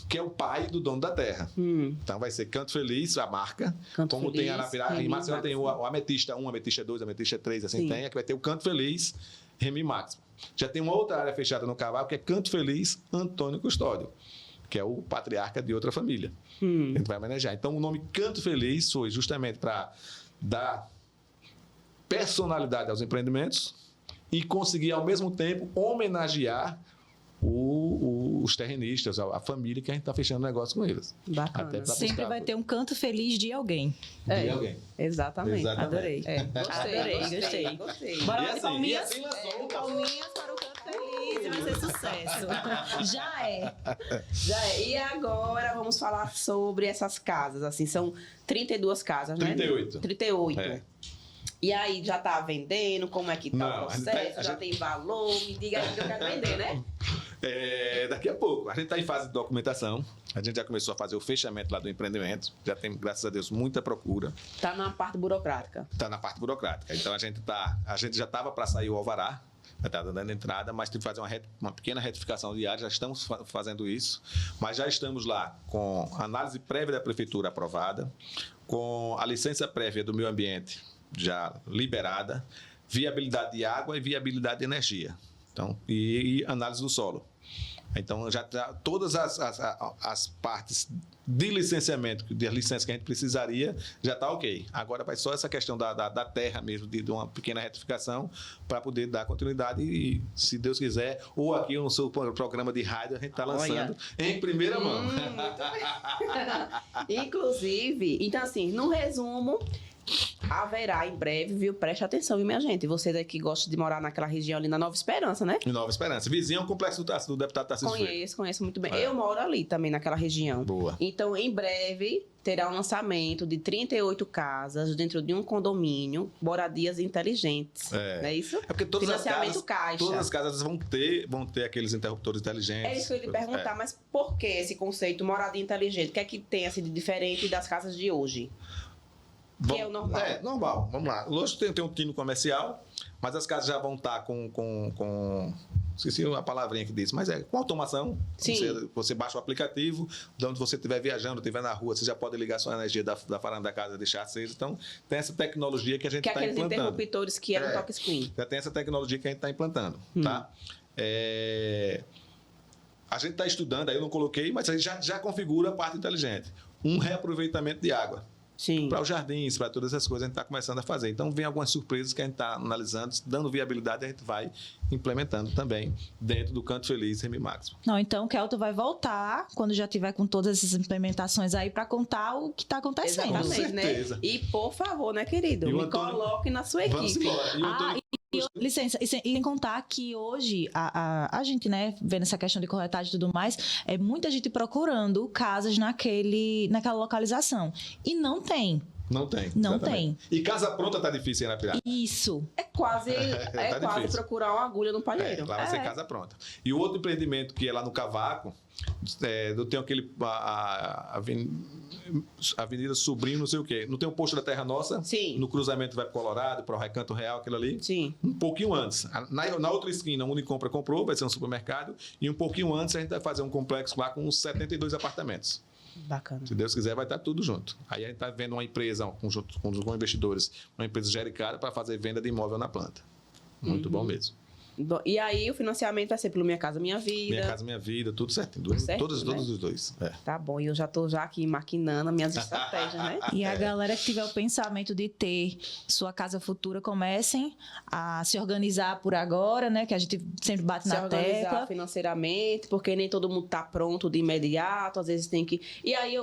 que é o pai do dono da terra. Então vai ser Canto Feliz, a marca, Canto como Feliz, tem Arapiraca, em Maceió tem o Ametista 1, Ametista 2, Ametista 3, assim tem, aqui vai ter o Canto Feliz, Remy Máximo. Já tem uma outra área fechada no cavalo, que é Canto Feliz, Antônio Custódio, que é o patriarca de outra família. A gente vai homenagear. Então o nome Canto Feliz foi justamente para dar personalidade aos empreendimentos e conseguir, ao mesmo tempo, homenagear os terrenistas, a família que a gente está fechando negócio com eles. Bacana. Sempre vai ter um canto feliz de alguém. De alguém. Exatamente. Adorei. Gostei. Bora E lá, assim, palminhas. e assim lançou. Palminhas para o canto feliz e vai ser sucesso. Já é. E agora vamos falar sobre essas casas. Assim, são 32 casas, né? 38. 38. É. E aí, já tá vendendo? Como é que tá o processo? Já tem valor? Me diga aí que eu quero vender, né? Daqui a pouco. A gente está em fase de documentação. A gente já começou a fazer o fechamento lá do empreendimento. Já tem, graças a Deus, muita procura. Tá na parte burocrática. Está na parte burocrática. Então, a gente já estava para sair o alvará. Já está dando entrada, mas tem que fazer uma pequena retificação de área. Já estamos fazendo isso. Mas já estamos lá com a análise prévia da prefeitura aprovada, com a licença prévia do meio ambiente já liberada, viabilidade de água e viabilidade de energia. Então, e análise do solo. Então, já todas as partes de licenciamento, de licença que a gente precisaria, já está ok. Agora vai só essa questão da terra mesmo, de uma pequena retificação, para poder dar continuidade e, se Deus quiser, ou aqui no seu programa de rádio, a gente está lançando em primeira mão. Inclusive, então assim, no resumo, haverá em breve, viu? Preste atenção, viu, minha gente? Você daqui gosta de morar naquela região ali na Nova Esperança, né? Em Nova Esperança. Vizinho ao complexo do deputado Tarcísio Freire. Conheço muito bem. Eu moro ali também, naquela região. Boa. Então, em breve, terá um lançamento de 38 casas dentro de um condomínio, moradias inteligentes. Não é isso? É porque todas Financiamento caixa. Todas as casas vão ter aqueles interruptores inteligentes. É isso que eu ia lhe perguntar, mas por que esse conceito moradia inteligente? O que é que tem assim, de diferente das casas de hoje? Que é o normal. Normal. Vamos lá. Hoje tem um tino comercial, mas as casas já vão estar com esqueci a palavrinha que diz, mas com automação. Sim. Você baixa o aplicativo, de onde você estiver viajando, estiver na rua, você já pode ligar a sua energia da varanda da casa e deixar acesa. Então, tem essa tecnologia que a gente está implantando. Que aqueles interruptores que eram touchscreen. Já tem essa tecnologia que a gente está implantando, tá? A gente está estudando, aí eu não coloquei, mas a gente já configura a parte inteligente. Um reaproveitamento de água. Para os jardins, para todas essas coisas, a gente está começando a fazer. Então, vem algumas surpresas que a gente está analisando, dando viabilidade, a gente vai implementando também dentro do Canto Feliz Remimax. Não, então o Kelton vai voltar quando já tiver com todas essas implementações aí para contar o que está acontecendo. Exatamente, Com certeza. né? E, por favor, né, querido? Me coloque na sua Vamos equipe. embora. E o Antônio... Licença, e sem contar que hoje a gente, né, vendo essa questão de corretagem e tudo mais, é muita gente procurando casas naquela localização. E não tem. Não tem. Não exatamente. tem. E casa pronta tá difícil aí na Pirata. Isso. É quase difícil. procurar uma agulha no palheiro. Lá vai ser casa pronta. E o outro empreendimento que é lá no Cavaco, eu tenho aquele Avenida Sobrinho, não sei o quê. Não tem o posto da Terra Nossa? Sim. No cruzamento vai para Colorado, para o Recanto Real, aquilo ali? Sim. Um pouquinho antes. Na outra esquina, a Unicompra comprou, vai ser um supermercado. E um pouquinho antes a gente vai fazer um complexo lá com uns 72 apartamentos. Bacana. Se Deus quiser, vai estar tudo junto. Aí a gente está vendo uma empresa, com investidores, uma empresa gericada para fazer venda de imóvel na planta. Muito bom mesmo. E aí o financiamento vai ser pelo Minha Casa Minha Vida. Minha Casa Minha Vida, tudo certinho. Todos os dois. Tá bom, e eu já estou aqui maquinando as minhas estratégias, né? E a galera que tiver o pensamento de ter sua casa futura, comecem a se organizar por agora, né? Que a gente sempre bate na tecla. Se organizar financeiramente, porque nem todo mundo está pronto de imediato, às vezes tem que... E aí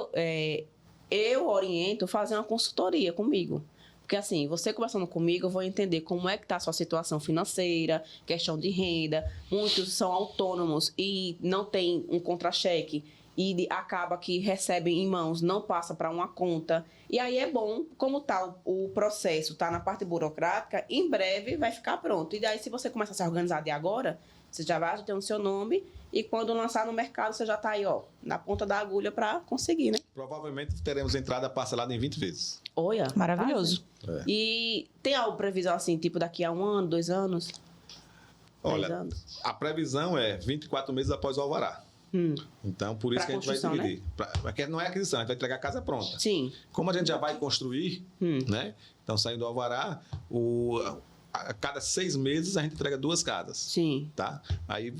eu oriento fazer uma consultoria comigo. Porque assim, você conversando comigo, eu vou entender como é que está a sua situação financeira, questão de renda. Muitos são autônomos e não tem um contra-cheque e acaba que recebem em mãos, não passa para uma conta. E aí é bom, como tá o processo, tá na parte burocrática, em breve vai ficar pronto. E daí, se você começar a se organizar de agora, você já vai ter o seu nome e quando lançar no mercado, você já está aí, na ponta da agulha para conseguir, né? Provavelmente teremos entrada parcelada em 20 vezes. Olha. Maravilhoso. E tem alguma previsão assim, tipo daqui a 1 ano, 2 anos? Olha, 10 anos? A previsão é 24 meses após o alvará. Então, por isso que a gente vai dividir. Né? Não é aquisição, a gente vai entregar a casa pronta. Sim. Como a gente já vai construir, né? Então, saindo do alvará, a cada 6 meses a gente entrega 2 casas. Sim. Tá? Aí,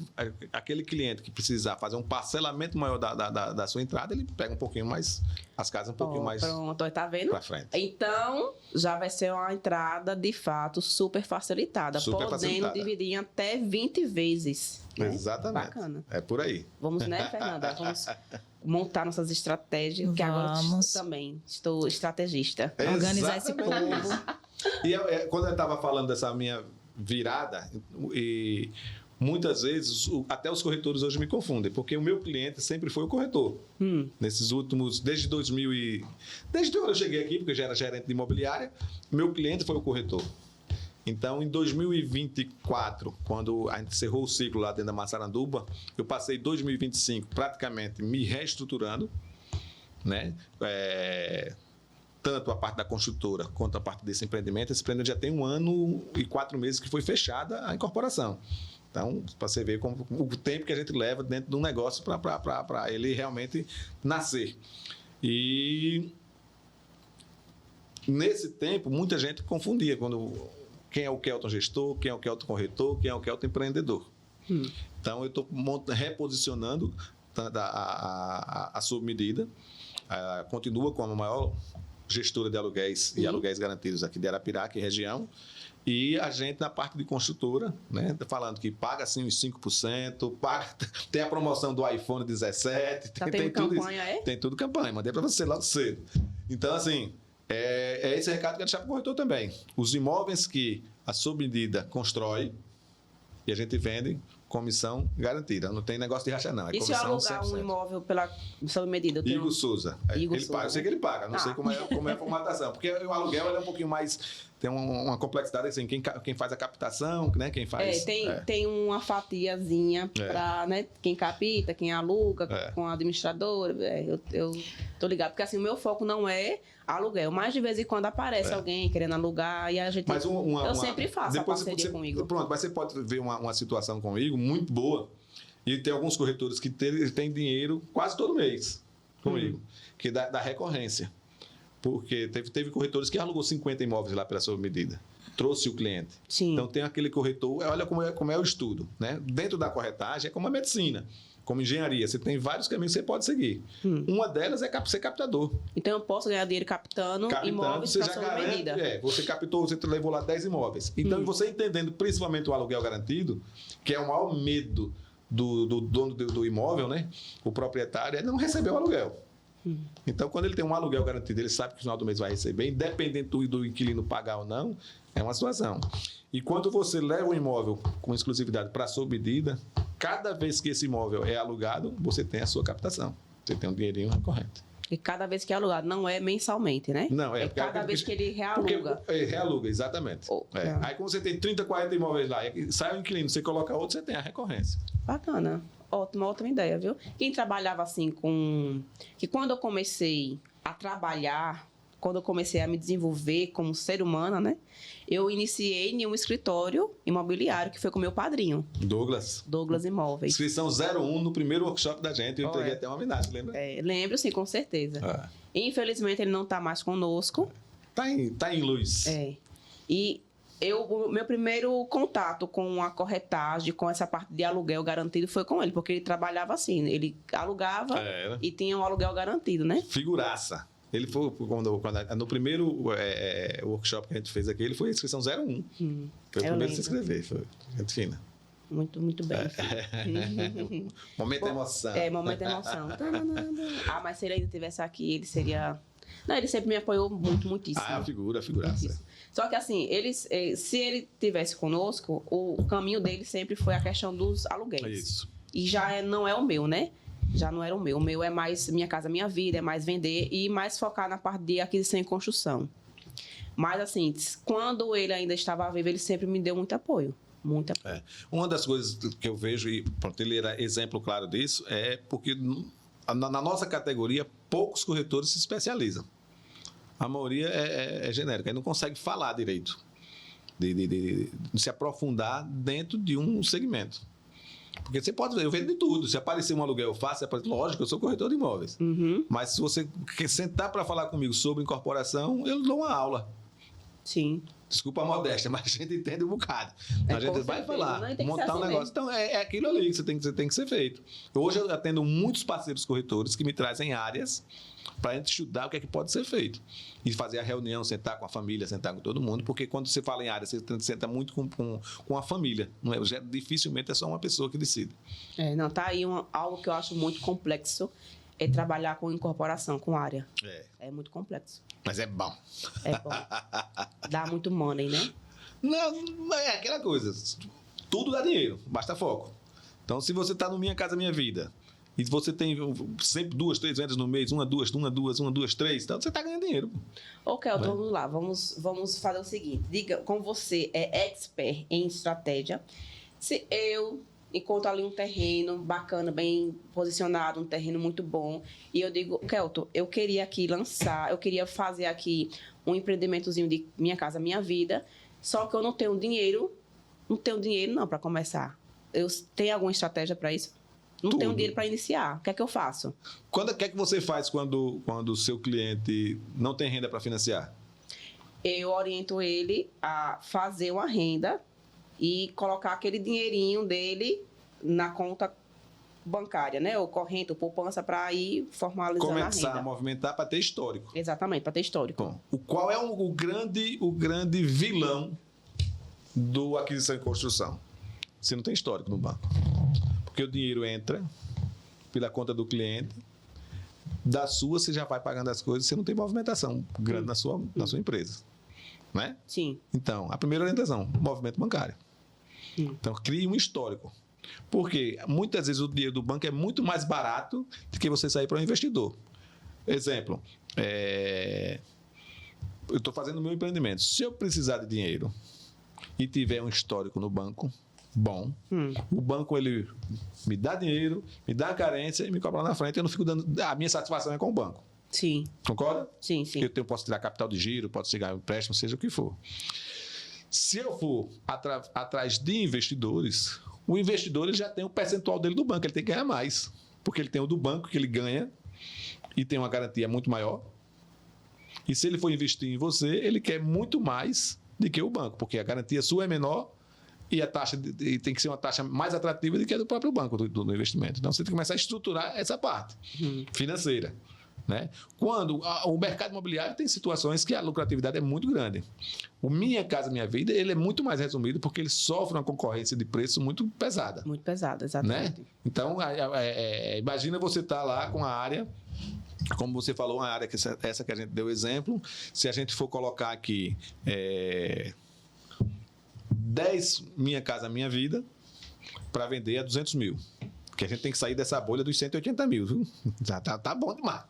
aquele cliente que precisar fazer um parcelamento maior da sua entrada, ele pega um pouquinho mais, as casas um pouquinho mais pronto, tá vendo? Pra frente. Então, já vai ser uma entrada, de fato, super facilitada. Podendo dividir em até 20 vezes. Né? Exatamente. Bacana. É por aí. Vamos, né, Fernanda? Vamos montar nossas estratégias, porque agora eu também estou estrategista. Organizar esse povo. E quando eu estava falando dessa minha virada, e muitas vezes até os corretores hoje me confundem, porque o meu cliente sempre foi o corretor. Nesses últimos, desde quando eu cheguei aqui, porque eu já era gerente de imobiliária, meu cliente foi o corretor. Então, em 2024, quando a gente encerrou o ciclo lá dentro da Massaranduba, eu passei 2025 praticamente me reestruturando, né? Tanto a parte da construtora quanto a parte desse empreendimento. Esse empreendimento já tem 1 ano e 4 meses que foi fechada a incorporação. Então, para você ver como, o tempo que a gente leva dentro de um negócio para ele realmente nascer. E nesse tempo, muita gente confundia quem é o Kelton gestor, quem é o Kelton corretor, quem é o Kelton empreendedor. Então, eu estou reposicionando a sob medida. Continua como a maior gestora de aluguéis e aluguéis garantidos aqui de Arapiraca e região. E a gente, na parte de construtora, né, falando que paga assim uns 5%, tem a promoção do iPhone 17, tem tudo campanha, isso. Tem tudo campanha, mandei para você logo cedo. Então, assim, é esse recado que eu quero deixar para o corretor também. Os imóveis que a sob medida constrói e a gente vende, comissão garantida. Não tem negócio de rachar, não. E se eu alugar 100%. Um imóvel sob medida? Igor Souza. Igor ele Souza. paga. Eu sei que ele paga. Não sei como é a formatação. Porque o aluguel é um pouquinho mais... Tem uma complexidade assim. Quem faz a captação, né? Quem faz... Tem uma fatiazinha para, né? Quem capta, quem aluga, com a administradora. Eu tô ligado. Porque assim, o meu foco não é aluguel. Mas de vez em quando aparece alguém querendo alugar e a gente... Mas eu sempre faço a parceria comigo. Pronto, mas você pode ver uma situação comigo muito boa. E tem alguns corretores que têm dinheiro quase todo mês comigo. Que dá recorrência. Porque teve corretores que alugou 50 imóveis lá pela sua medida. Trouxe o cliente. Sim. Então tem aquele corretor... Olha como é o estudo. Né? Dentro da corretagem é como a medicina. Como engenharia, você tem vários caminhos que você pode seguir. Uma delas é ser captador. Então eu posso ganhar dinheiro captando imóveis para sob medida. Você captou, você levou lá 10 imóveis. Então você entendendo principalmente o aluguel garantido, que é o maior medo do dono do imóvel, né? O proprietário, é não receber o aluguel. Então, quando ele tem um aluguel garantido, ele sabe que no final do mês vai receber, independente do inquilino pagar ou não, é uma situação. E quando você leva o imóvel com exclusividade para sob medida, cada vez que esse imóvel é alugado, você tem a sua captação. Você tem um dinheirinho recorrente. E cada vez que é alugado, não é mensalmente, né? Não, é cada vez que ele realuga. Realuga, exatamente. Aí, quando você tem 30, 40 imóveis lá, sai o inquilino, você coloca outro, você tem a recorrência. Bacana. Ótima ideia, viu? Quem trabalhava assim que quando eu comecei a trabalhar, quando eu comecei a me desenvolver como ser humana, né? Eu iniciei em um escritório imobiliário que foi com meu padrinho. Douglas Imóveis. Inscrição 01 no primeiro workshop da gente. Eu entreguei até uma homenagem, lembra? Lembro, sim, com certeza. Infelizmente, ele não está mais conosco. Tá em luz. E meu primeiro contato com a corretagem, com essa parte de aluguel garantido, foi com ele, porque ele trabalhava assim, ele alugava e tinha um aluguel garantido, né? Figuraça. Ele foi, no primeiro workshop que a gente fez aqui, ele foi a inscrição 01. Foi o primeiro a se inscrever, foi gente fina. Muito, muito bem. Momento de emoção. Momento de emoção. Mas se ele ainda estivesse aqui, ele seria... Não, ele sempre me apoiou muitíssimo. Figuraça. Só que assim, se ele tivesse conosco, o caminho dele sempre foi a questão dos aluguéis. Isso. E já não é o meu, né? Já não era o meu. O meu é mais Minha Casa Minha Vida, é mais vender e mais focar na parte de aquisição e construção. Mas assim, quando ele ainda estava vivo, ele sempre me deu muito apoio. Muito apoio. Uma das coisas que eu vejo, e pronto, ele era exemplo claro disso, é porque na nossa categoria, poucos corretores se especializam. A maioria é genérica, ele não consegue falar direito, de se aprofundar dentro de um segmento. Porque você pode ver, eu vendo de tudo. Se aparecer um aluguel fácil, lógico, eu sou corretor de imóveis. Mas se você sentar para falar comigo sobre incorporação, eu dou uma aula. Sim. Desculpa a modéstia, mas a gente entende um bocado. A gente vai falar, montar um negócio. Mesmo. Então, é aquilo ali que tem que ser feito. Hoje eu atendo muitos parceiros corretores que me trazem áreas para a gente estudar o que é que pode ser feito. E fazer a reunião, sentar com a família, sentar com todo mundo, porque quando você fala em área, você senta muito com a família. Não é? Dificilmente é só uma pessoa que decide. Tá aí algo que eu acho muito complexo, é trabalhar com incorporação, com área. É muito complexo. Mas é bom. É bom. Dá muito money, né? Não, é aquela coisa. Tudo dá dinheiro, basta foco. Então, se você está no Minha Casa Minha Vida, e você tem sempre 2, 3 vendas no mês, uma, duas, 3, então você está ganhando dinheiro. Ok, vamos lá, vamos fazer o seguinte. Diga, como você é expert em estratégia, se eu encontro ali um terreno bacana, bem posicionado, um terreno muito bom, e eu digo, Kelton, eu queria aqui lançar, eu queria fazer aqui um empreendimentozinho de Minha Casa Minha Vida, só que eu não tenho dinheiro não para começar. Eu tenho alguma estratégia para isso? Não tenho dinheiro para iniciar. O que é que eu faço? O que é que você faz quando o seu cliente não tem renda para financiar? Eu oriento ele a fazer uma renda e colocar aquele dinheirinho dele na conta bancária, né? Ou corrente, ou poupança, para ir formalizando a renda. Começar a movimentar para ter histórico. Exatamente, para ter histórico. Bom, qual é o grande vilão do aquisição e construção? Você não tem histórico no banco. Porque o dinheiro entra pela conta do cliente, da sua você já vai pagando as coisas, você não tem movimentação grande na sua empresa. Né? Sim. Então, a primeira orientação, movimento bancário. Então, crie um histórico. Porque muitas vezes o dinheiro do banco é muito mais barato do que você sair para um investidor. Exemplo, eu estou fazendo o meu empreendimento. Se eu precisar de dinheiro e tiver um histórico no banco bom, o banco ele me dá dinheiro, me dá a carência e me cobra lá na frente. Eu não fico dando. A minha satisfação é com o banco. Sim. Concorda? Sim, sim. Eu posso tirar capital de giro, posso tirar empréstimo, seja o que for. Se eu for atrás de investidores, o investidor ele já tem o percentual dele do banco, ele tem que ganhar mais. Porque ele tem o do banco que ele ganha e tem uma garantia muito maior. E se ele for investir em você, ele quer muito mais do que o banco, porque a garantia sua é menor e a taxa tem que ser uma taxa mais atrativa do que a do próprio banco do investimento. Então você tem que começar a estruturar essa parte financeira. Né? Quando o mercado imobiliário tem situações que a lucratividade é muito grande. O Minha Casa Minha Vida ele é muito mais resumido porque ele sofre uma concorrência de preço muito pesada. Muito pesada, exatamente. Né? Então, imagina você estar lá com a área, como você falou, uma área essa que a gente deu exemplo, se a gente for colocar aqui 10 Minha Casa Minha Vida para vender a 200 mil. Porque a gente tem que sair dessa bolha dos 180 mil, viu? Já tá bom demais.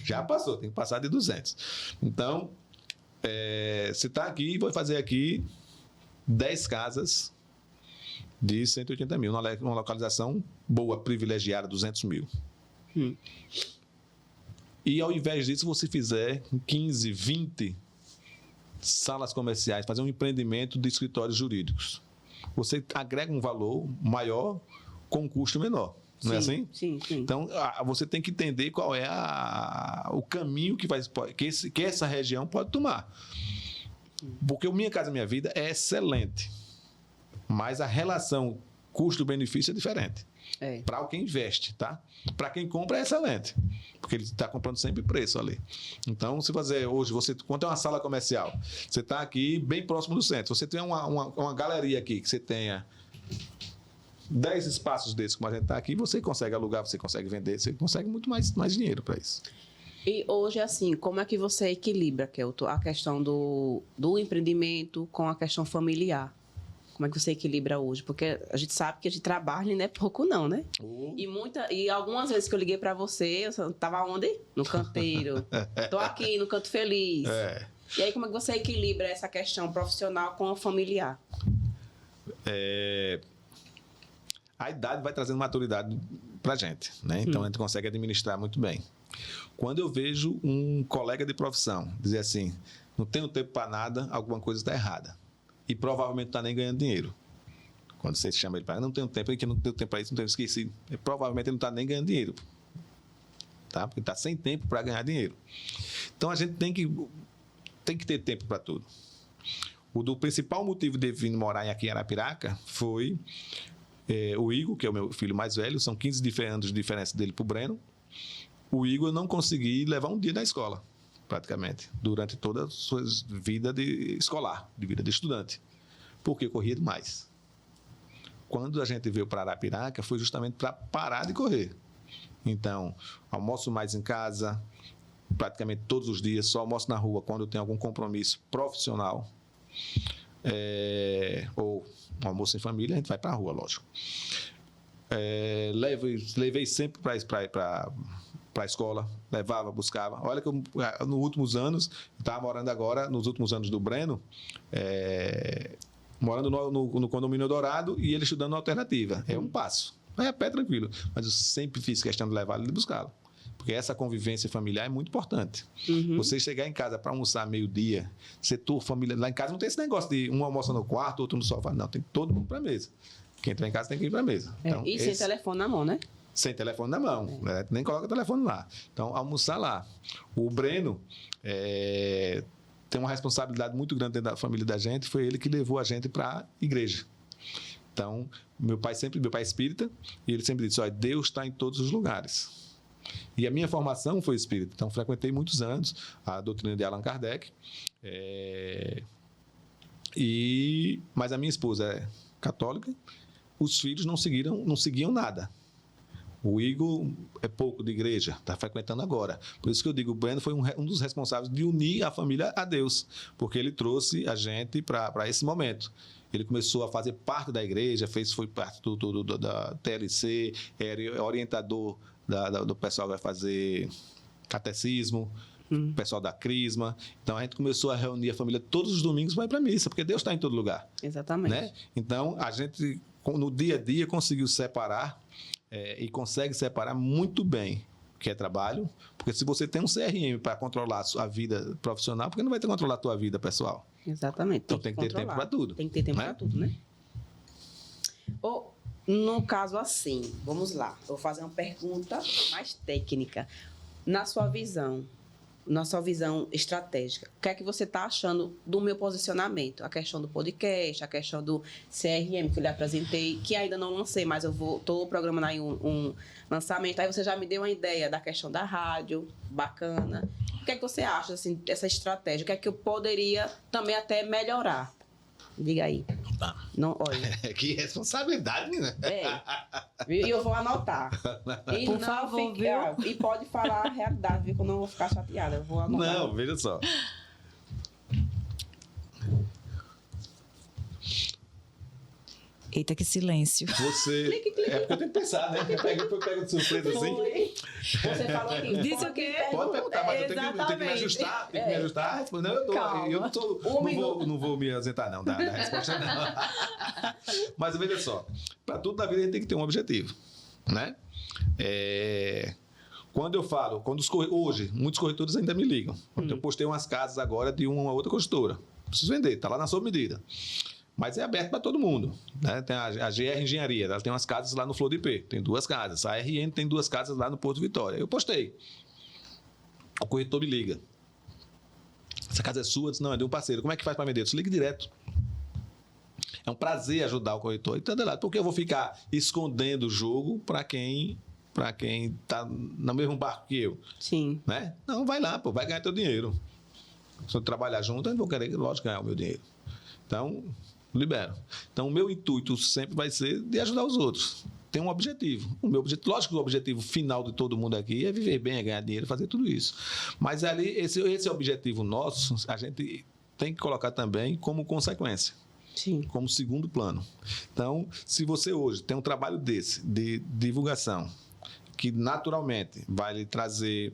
Já passou, tem que passar de 200. Então, você está aqui e vai fazer aqui 10 casas de 180 mil, uma localização boa, privilegiada, 200 mil. E ao invés disso, você fizer 15, 20 salas comerciais, fazer um empreendimento de escritórios jurídicos. Você agrega um valor maior com um custo menor. Não é assim? Sim. Então, você tem que entender qual é o caminho que essa região pode tomar. Porque o Minha Casa Minha Vida é excelente, mas a relação custo-benefício é diferente. Para quem investe, tá? Para quem compra é excelente, porque ele está comprando sempre preço ali. Então, se fazer hoje, quando é uma sala comercial, você está aqui bem próximo do centro, você tem uma galeria aqui, que você tenha 10 espaços desses, como a gente está aqui, você consegue alugar, você consegue vender, você consegue muito mais dinheiro para isso. E hoje, assim, como é que você equilibra, Kelton, a questão do empreendimento com a questão familiar? Como é que você equilibra hoje? Porque a gente sabe que a gente trabalha não é pouco não, né? E algumas vezes que eu liguei para você, eu estava onde? No canteiro. Estou aqui, no canto feliz. E aí, como é que você equilibra essa questão profissional com a familiar? A idade vai trazendo maturidade para a gente, né? Então, a gente consegue administrar muito bem. Quando eu vejo um colega de profissão dizer assim, não tenho tempo para nada, alguma coisa está errada. E provavelmente não está nem ganhando dinheiro. Quando você chama ele para não tenho tempo, que não tenho tempo para isso, não tenho esquecido. Provavelmente ele não está nem ganhando dinheiro. Tá? Porque está sem tempo para ganhar dinheiro. Então, a gente tem que ter tempo para tudo. O principal motivo de vir morar aqui em Arapiraca foi o Igor, que é o meu filho mais velho, são 15 anos de diferença dele para o Breno. O Igor eu não consegui levar um dia na escola, praticamente, durante toda a sua vida escolar, de vida de estudante, porque eu corria demais. Quando a gente veio para Arapiraca, foi justamente para parar de correr. Então, almoço mais em casa, praticamente todos os dias, só almoço na rua quando eu tenho algum compromisso profissional, ou almoço em família, a gente vai para a rua, lógico. Levei sempre para a escola, levava, buscava. Olha que eu, nos últimos anos, estava morando agora, nos últimos anos do Breno, morando no condomínio Dourado e ele estudando na alternativa. É um passo. É a pé tranquilo. Mas eu sempre fiz questão de levá-lo e de buscá-lo. Porque essa convivência familiar é muito importante. Você chegar em casa para almoçar meio-dia, setor família. Lá em casa não tem esse negócio de um almoça no quarto, outro no sofá. Não, tem todo mundo para a mesa. Quem está em casa tem que ir para a mesa. Então, E sem telefone na mão, né? Sem telefone na mão, né? Nem coloca o telefone lá. Então, almoçar lá. O Breno tem uma responsabilidade muito grande dentro da família da gente, foi ele que levou a gente para a igreja. Então, meu pai é espírita, e ele sempre disse, olha, Deus está em todos os lugares. E a minha formação foi espírita, então frequentei muitos anos a doutrina de Allan Kardec, mas a minha esposa é católica, os filhos não seguiam nada. O Igor é pouco de igreja, está frequentando agora. Por isso que eu digo, o Breno foi um dos responsáveis de unir a família a Deus, porque ele trouxe a gente para esse momento. Ele começou a fazer parte da igreja, foi parte da TLC, era orientador do pessoal que vai fazer catecismo, o pessoal da Crisma. Então, a gente começou a reunir a família todos os domingos para ir para a missa, porque Deus está em todo lugar. Exatamente. Né? Então, a gente, no dia a dia, conseguiu separar e consegue separar muito bem o que é trabalho, porque se você tem um CRM para controlar a vida profissional, por que não vai ter que controlar a tua vida pessoal? Exatamente. Então, tem que ter tempo para tudo. Tem que ter tempo para tudo, né? No caso assim, vamos lá, eu vou fazer uma pergunta mais técnica. Na sua visão estratégica, o que é que você está achando do meu posicionamento? A questão do podcast, a questão do CRM que eu lhe apresentei, que ainda não lancei, mas eu estou programando aí um lançamento. Aí você já me deu uma ideia da questão da rádio, bacana. O que é que você acha assim, dessa estratégia? O que é que eu poderia também até melhorar? Diga aí. Tá. Não, olha. Que responsabilidade, né? E eu vou anotar. E Por favor, viu? E pode falar a realidade, viu? Que eu não vou ficar chateada. Eu vou anotar. Não, veja só. Eita, que silêncio. Você... É porque eu tenho que pensar, né? Pega de surpresa assim. Você falou que Disse o quê? Pode perguntar, mas eu tenho que me ajustar. Tem que me ajustar. Não, eu não vou me ausentar, não, da resposta, não. Mas veja só, para tudo na vida a gente tem que ter um objetivo, né? Quando eu falo, hoje, muitos corretores ainda me ligam. Eu postei umas casas agora de uma outra construtora. Preciso vender, está lá na sua medida. Mas é aberto para todo mundo, né? Tem a GR Engenharia, ela tem umas casas lá no Flor de P, tem 2 casas. A RN tem 2 casas lá no Porto Vitória. Eu postei. O corretor me liga. Essa casa é sua? Eu disse, não, é de um parceiro. Como é que faz para vender? Eu disse, ligue direto. É um prazer ajudar o corretor. Então, porque eu vou ficar escondendo o jogo para quem está no mesmo barco que eu. Sim. Né? Não, vai lá, vai ganhar teu dinheiro. Se eu trabalhar junto, eu vou querer, lógico, ganhar o meu dinheiro. Então, libero. Então, o meu intuito sempre vai ser de ajudar os outros. Tem um objetivo. Lógico que o objetivo final de todo mundo aqui é viver bem, é ganhar dinheiro, fazer tudo isso. Mas ali, esse objetivo nosso, a gente tem que colocar também como consequência. Sim. Como segundo plano. Então, se você hoje tem um trabalho desse, de divulgação, que naturalmente vai lhe trazer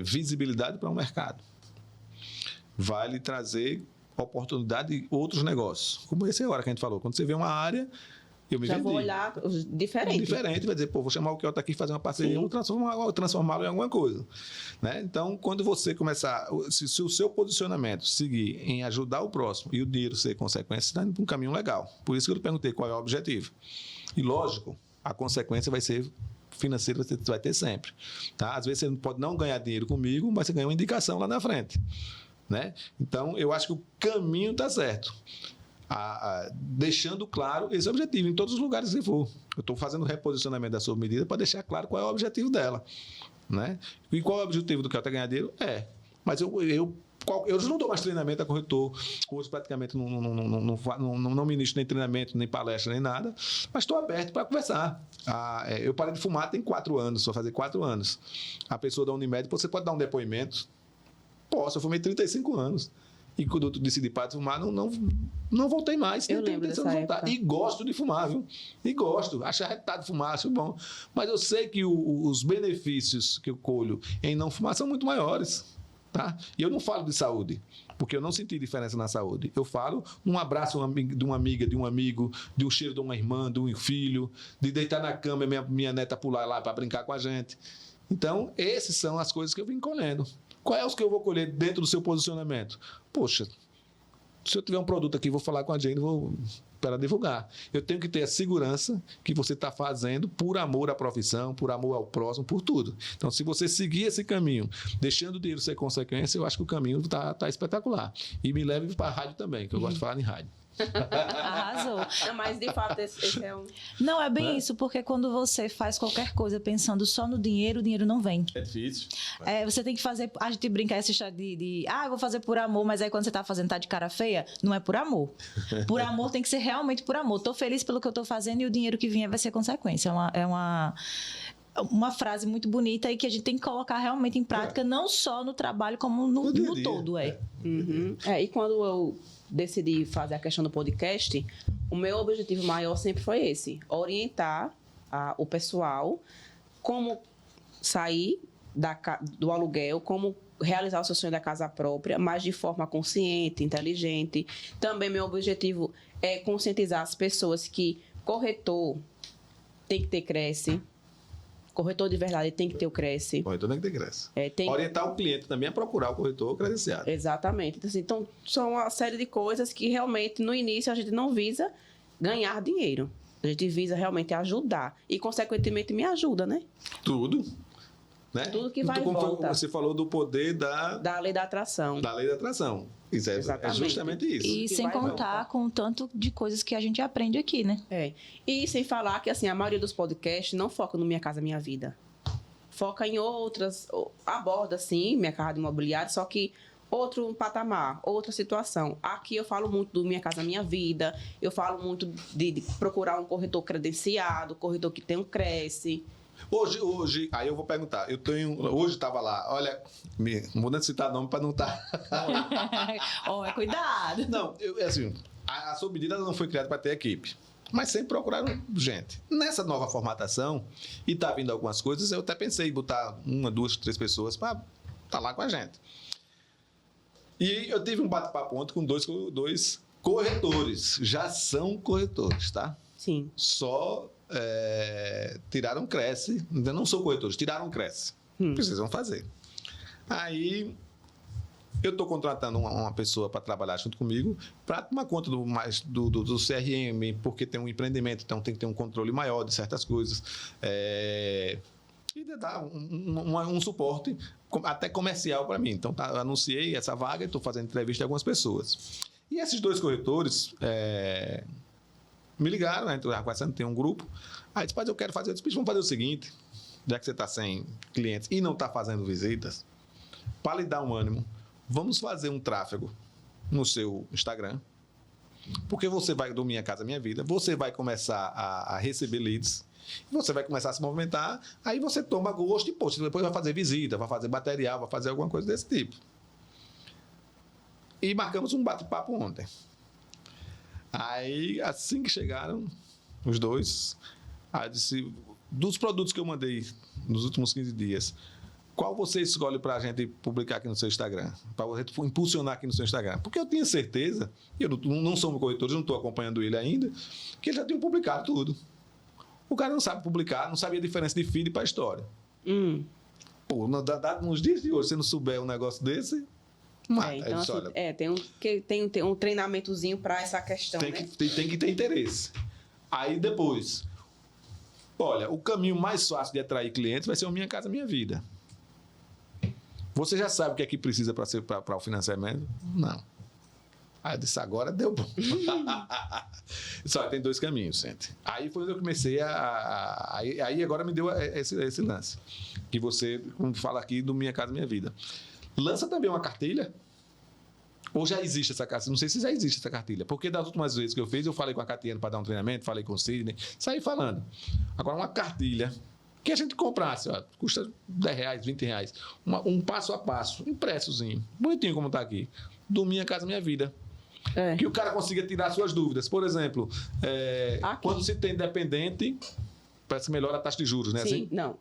visibilidade para o mercado, vai lhe trazer oportunidade de outros negócios. Como esse agora que a gente falou. Quando você vê uma área, eu me vendi. Já vou olhar diferente. Vai dizer, vou chamar o Kelta aqui, fazer uma parceria, vou transformá-lo em alguma coisa. Né? Então, quando você começar, se o seu posicionamento seguir em ajudar o próximo e o dinheiro ser consequência, você está indo para um caminho legal. Por isso que eu lhe perguntei qual é o objetivo. E, lógico, a consequência vai ser financeira, você vai ter sempre. Tá? Às vezes, você pode não ganhar dinheiro comigo, mas você ganha uma indicação lá na frente. Né? Então, eu acho que o caminho está certo. Deixando claro esse objetivo em todos os lugares que for. Eu estou fazendo o reposicionamento da sua medida para deixar claro qual é o objetivo dela. Né? E qual é o objetivo do Kelta ganhar dinheiro? Mas eu não dou mais treinamento a corretor. Hoje, praticamente, não ministro nem treinamento, nem palestra, nem nada. Mas estou aberto para conversar. Eu parei de fumar tem 4 anos, só fazer 4 anos. A pessoa da Unimed, você pode dar um depoimento? Posso, eu fumei 35 anos. E quando eu decidi parar de fumar, não voltei mais. Eu Nem tenho lembro intenção dessa de voltar. época. E gosto de fumar, viu? E gosto. Acho arretado de fumar, acho bom. Mas eu sei que os benefícios que eu colho em não fumar são muito maiores. Tá? E eu não falo de saúde, porque eu não senti diferença na saúde. Eu falo num abraço de uma amiga, de um amigo, de um cheiro de uma irmã, de um filho, de deitar na cama e minha neta pular lá para brincar com a gente. Então, essas são as coisas que eu vim colhendo. Qual é os que eu vou colher dentro do seu posicionamento? Poxa, se eu tiver um produto aqui, vou falar com a Jane, para divulgar. Eu tenho que ter a segurança que você está fazendo por amor à profissão, por amor ao próximo, por tudo. Então, se você seguir esse caminho, deixando o dinheiro ser consequência, eu acho que o caminho está espetacular. E me leve para a rádio também, que eu gosto de falar em rádio. Arrasou. Mas, de fato, esse é um... Não, é bem isso, porque quando você faz qualquer coisa pensando só no dinheiro, o dinheiro não vem. É difícil. Você tem que fazer. A gente brinca essa história eu vou fazer por amor, mas aí quando você tá fazendo, tá de cara feia, não é por amor. Por amor tem que ser realmente por amor. Tô feliz pelo que eu tô fazendo e o dinheiro que vier vai ser consequência. É uma frase muito bonita e que a gente tem que colocar realmente em prática, não só no trabalho, como no dia a dia. todo. Uhum. E quando eu decidi fazer a questão do podcast, o meu objetivo maior sempre foi esse: orientar o pessoal como sair do aluguel, como realizar o seu sonho da casa própria, mas de forma consciente, inteligente. Também meu objetivo é conscientizar as pessoas que corretor tem que ter Cresce. Corretor de verdade tem que ter o Cresce. Corretor tem que ter Cresce. Tem... Orientar o cliente também a procurar o corretor credenciado. Exatamente. Então, são uma série de coisas que realmente, no início, a gente não visa ganhar dinheiro. A gente visa realmente ajudar. E, consequentemente, me ajuda, né? Tudo. Né? Tudo que vai e Como volta. você falou do poder Da lei da atração. da lei da atração. Isso é justamente isso. E Que sem vai e contar volta. com o tanto de coisas que a gente aprende aqui, né? E sem falar que, assim, a maioria dos podcasts não foca no Minha Casa Minha Vida. Foca em outras, aborda, sim, mercado imobiliário, só que outro patamar, outra situação. Aqui eu falo muito do Minha Casa Minha Vida, eu falo muito de procurar um corretor credenciado, corretor que tem um Cresce. Hoje, aí eu vou perguntar, hoje estava lá, olha, não vou nem citar nome para não estar... Cuidado. Não, assim, a Sob Medida não foi criada para ter equipe, mas sempre procuraram gente. Nessa nova formatação, e tá vindo algumas coisas, eu até pensei em botar 1, 2, 3 pessoas para estar lá com a gente. E eu tive um bate-papo ontem com dois corretores, já são corretores, tá? Sim. Só tiraram Cresce, ainda não são corretores, tiraram Cresce. Precisam fazer. Aí eu estou contratando uma pessoa para trabalhar junto comigo para tomar conta do CRM, porque tem um empreendimento, então tem que ter um controle maior de certas coisas. E dar um suporte até comercial para mim. Então, anunciei essa vaga e estou fazendo entrevista a algumas pessoas. E esses 2 corretores me ligaram, né? Então, conversando, tem um grupo. Aí disse, eu quero fazer. Eu disse, vamos fazer o seguinte, já que você está sem clientes e não está fazendo visitas, para lhe dar um ânimo, vamos fazer um tráfego no seu Instagram, porque você vai, do Minha Casa Minha Vida, você vai começar a receber leads, você vai começar a se movimentar, aí você toma gosto e, poxa, depois vai fazer visita, vai fazer material, vai fazer alguma coisa desse tipo. E marcamos um bate-papo ontem. Aí, assim que chegaram os 2, aí eu disse, dos produtos que eu mandei nos últimos 15 dias, qual você escolhe para a gente publicar aqui no seu Instagram? Para você impulsionar aqui no seu Instagram? Porque eu tinha certeza, eu não sou um corretor, eu não estou acompanhando ele ainda, que ele já tinha publicado tudo. O cara não sabe publicar, não sabia a diferença de feed para história. Pô, nos dias de hoje, se não souber um negócio desse... Então, tem um treinamentozinho para essa questão, tem que ter interesse. Aí depois, olha, o caminho mais fácil de atrair clientes vai ser o Minha Casa Minha Vida. Você já sabe o que é que precisa para o financiamento? Não. Aí eu disse, agora deu bom. Só tem 2 caminhos, gente. Aí foi onde eu comecei aí agora me deu esse lance. Que você, como fala aqui, do Minha Casa Minha Vida. Lança também uma cartilha. Ou já existe essa cartilha? Não sei se já existe essa cartilha. Porque das últimas vezes que eu fiz, eu falei com a Catiana para dar um treinamento, falei com o Sidney, saí falando. Agora, uma cartilha que a gente comprasse, ó, custa R$10, R$20, um passo a passo, impressozinho, bonitinho como está aqui, do Minha Casa Minha Vida. Que o cara consiga tirar suas dúvidas. Por exemplo, quando se tem dependente, parece que melhora a taxa de juros, né? Sim, Assim? não.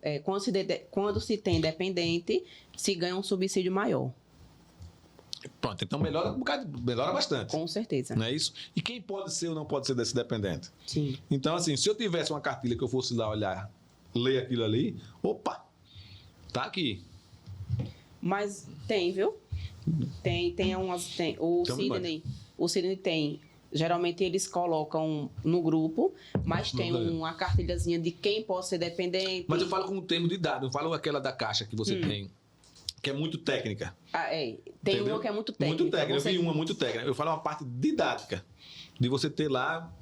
Quando se tem dependente, se ganha um subsídio maior. Pronto, então melhora um bocado, melhora bastante. Com certeza. Não é isso? E quem pode ser ou não pode ser desse dependente? Sim. Então, assim, se eu tivesse uma cartilha que eu fosse lá olhar, ler aquilo ali, opa, tá aqui. Mas tem, viu? Tem umas. O Sidney tem. Geralmente eles colocam no grupo, mas tem uma cartilhazinha de quem pode ser dependente. Mas eu falo com o termo de idade, eu falo aquela da caixa que você tem, que é muito técnica. Tem Entendeu? uma que é muito técnica. Muito técnica, Você- eu vi uma muito técnica. Eu falo uma parte didática, de você ter lá,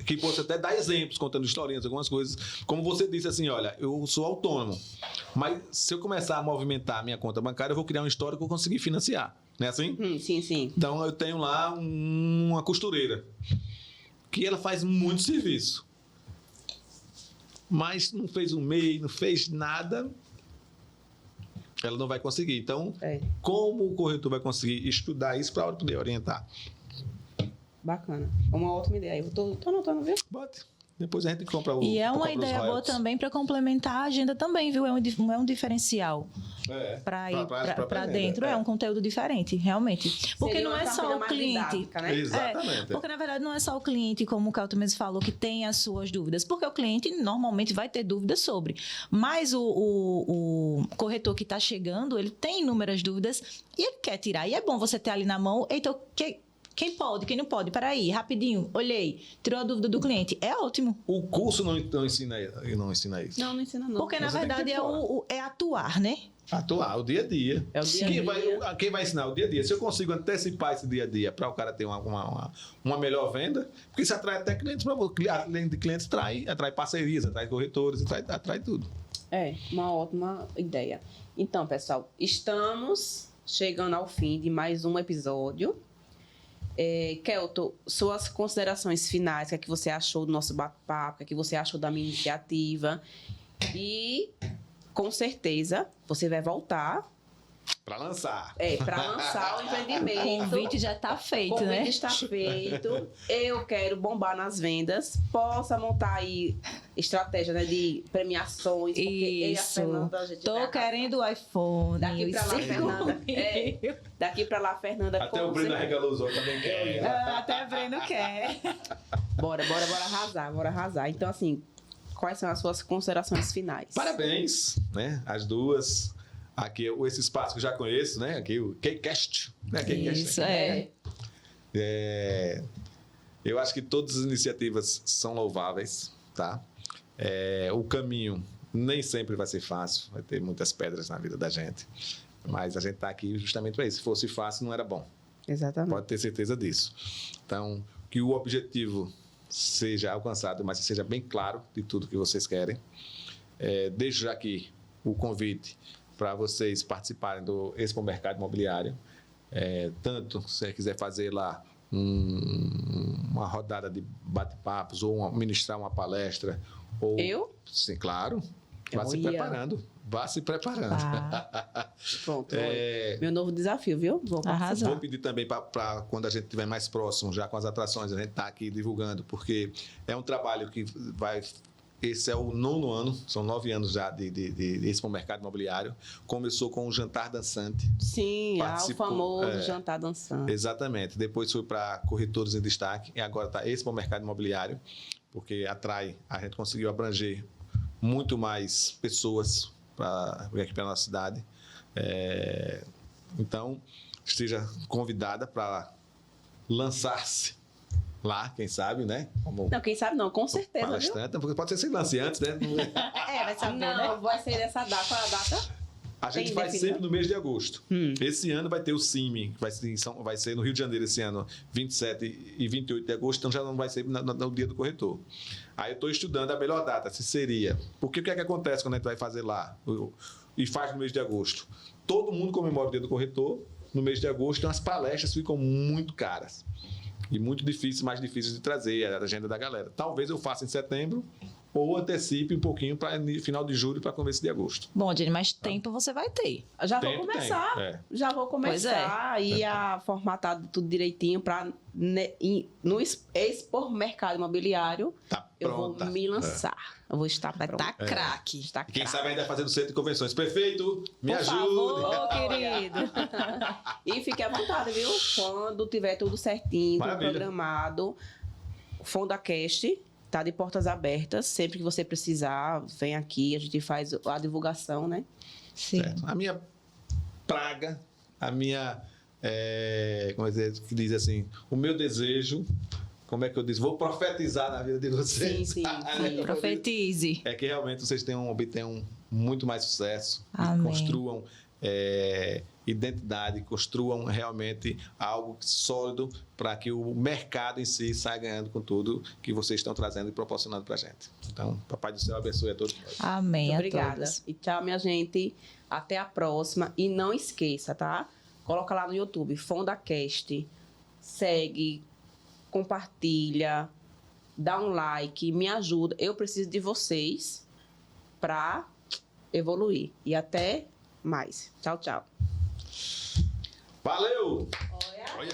que você até dá exemplos, contando historinhas, algumas coisas. Como você disse assim, olha, eu sou autônomo, mas se eu começar a movimentar a minha conta bancária, eu vou criar um histórico que eu conseguir financiar. Não é assim? Sim, sim. Então eu tenho lá uma costureira, que ela faz muito serviço. Mas não fez um MEI, não fez nada, ela não vai conseguir. Então, como o corretor vai conseguir estudar isso para poder orientar? Bacana. Uma ótima ideia. Eu tô anotando, viu? Bote. Depois a gente compra o. E é uma compra os ideia boa royalties. também para complementar a agenda também, viu? É um diferencial para ir para dentro. É um conteúdo diferente, realmente. Porque Seria não uma é só cartilha o mais cliente. didática, né? Exatamente. Porque, na verdade, não é só o cliente, como o Kelton mesmo falou, que tem as suas dúvidas. Porque o cliente normalmente vai ter dúvidas sobre. Mas o corretor que está chegando, ele tem inúmeras dúvidas e ele quer tirar. E é bom você ter ali na mão, então, quem pode, quem não pode? Peraí, rapidinho, olhei, tirou a dúvida do cliente. É ótimo. O curso não ensina isso. Não ensina não. Porque, na Você tem que verdade, ter fora. é atuar, né? Atuar, o dia a dia. É o dia a dia. Quem vai ensinar o dia a dia? Se eu consigo antecipar esse dia a dia para o cara ter uma melhor venda, porque isso atrai até clientes para você. Além de clientes, atrai parcerias, atrai corretores, atrai tudo. Uma ótima ideia. Então, pessoal, estamos chegando ao fim de mais um episódio. Kelton, suas considerações finais, o que é que você achou do nosso bate-papo, o que é que você achou da minha iniciativa. E, com certeza, você vai voltar Para lançar. para lançar o O empreendimento. convite já está feito, O convite né? está feito. Eu quero bombar nas vendas. Possa montar aí estratégia, né, de premiações. Porque eu e a Isso. Fernanda, a gente vai Tô arrasar. querendo o iPhone. Daqui pra lá, os Fernanda. 5.000. Daqui para lá, Fernanda. Até com o Breno certeza. arregalou os olhos também quer. Até Breno quer. Bora arrasar. Então, assim, quais são as suas considerações finais? Parabéns, né? As duas. Aqui, esse espaço que eu já conheço, né? Aqui, o Kcast. Né? Kcast, Isso, né? Eu acho que todas as iniciativas são louváveis, tá? O caminho nem sempre vai ser fácil, vai ter muitas pedras na vida da gente. Mas a gente está aqui justamente para isso. Se fosse fácil, não era bom. Exatamente. Pode ter certeza disso. Então, que o objetivo seja alcançado, mas que seja bem claro de tudo que vocês querem. Deixo já aqui o convite para vocês participarem do Expo Mercado Imobiliário. Tanto se você quiser fazer lá uma rodada de bate-papos ou ministrar uma palestra. Ou, Eu? Sim, claro. Vá se Olha. preparando. Vá se preparando. Pronto. Meu novo desafio, viu? Vou Arrasou. Vou pedir também para quando a gente estiver mais próximo, já com as atrações, a gente está aqui divulgando, porque é um trabalho que vai. Esse é o 9º ano, são 9 anos já de Expo Mercado Imobiliário. Começou com o Jantar Dançante. Sim, o Participou, famoso jantar dançante. Exatamente. Depois foi para Corretores em Destaque e agora está Expo Mercado Imobiliário, porque a gente conseguiu abranger muito mais pessoas para vir aqui para a nossa cidade. Então, esteja convidada para lançar-se lá, quem sabe, né? Como Não, quem sabe não, com certeza, viu? palestrante, porque pode ser que se lance antes, né? Vai saber, né? Não, vai ser nessa data. Qual é a data? A gente Tem faz definido? sempre no mês de agosto. Esse ano vai ter o CIMI, que vai ser no Rio de Janeiro esse ano, 27 e 28 de agosto, então já não vai ser no dia do corretor. Aí eu estou estudando a melhor data, se seria. Porque o que é que acontece quando a gente vai fazer lá e faz no mês de agosto? Todo mundo comemora o dia do corretor no mês de agosto, então as palestras ficam muito caras. E muito difíceis, mais difíceis de trazer a agenda da galera. Talvez eu faça em setembro, ou antecipe um pouquinho para final de julho para começo de agosto. Bom, Jenny, mas tempo você vai ter. Já vou Tempo começar. tem, Já vou começar. E a formatado tudo direitinho para expor mercado imobiliário. Tá Eu vou pronta. me lançar. Eu vou estar Vai pronta. estar craque. Está E quem craque. sabe ainda fazer no centro de convenções. Prefeito, me Por ajude. Ô, querido. E fique à vontade, viu? Quando tiver tudo certinho, tudo Maravilha. programado, o FondaCast tá de portas abertas. Sempre que você precisar, vem aqui, a gente faz a divulgação, né? Sim. Certo. A minha praga, a minha, como é que diz assim, o meu desejo, como é que eu disse? Vou profetizar na vida de vocês. Sim, sim, sim. Profetize. É que realmente vocês obtenham muito mais sucesso, e Amém. construam identidade, construam realmente algo sólido para que o mercado em si saia ganhando com tudo que vocês estão trazendo e proporcionando para a gente. Então, Papai do Céu abençoe a todos nós. Amém. Muito a obrigada. todos. E tchau, minha gente. Até a próxima. E não esqueça, tá? Coloca lá no YouTube, FondaCast. Segue, compartilha, dá um like, me ajuda. Eu preciso de vocês para evoluir. E até mais. Tchau, tchau. Valeu! Olha. Olha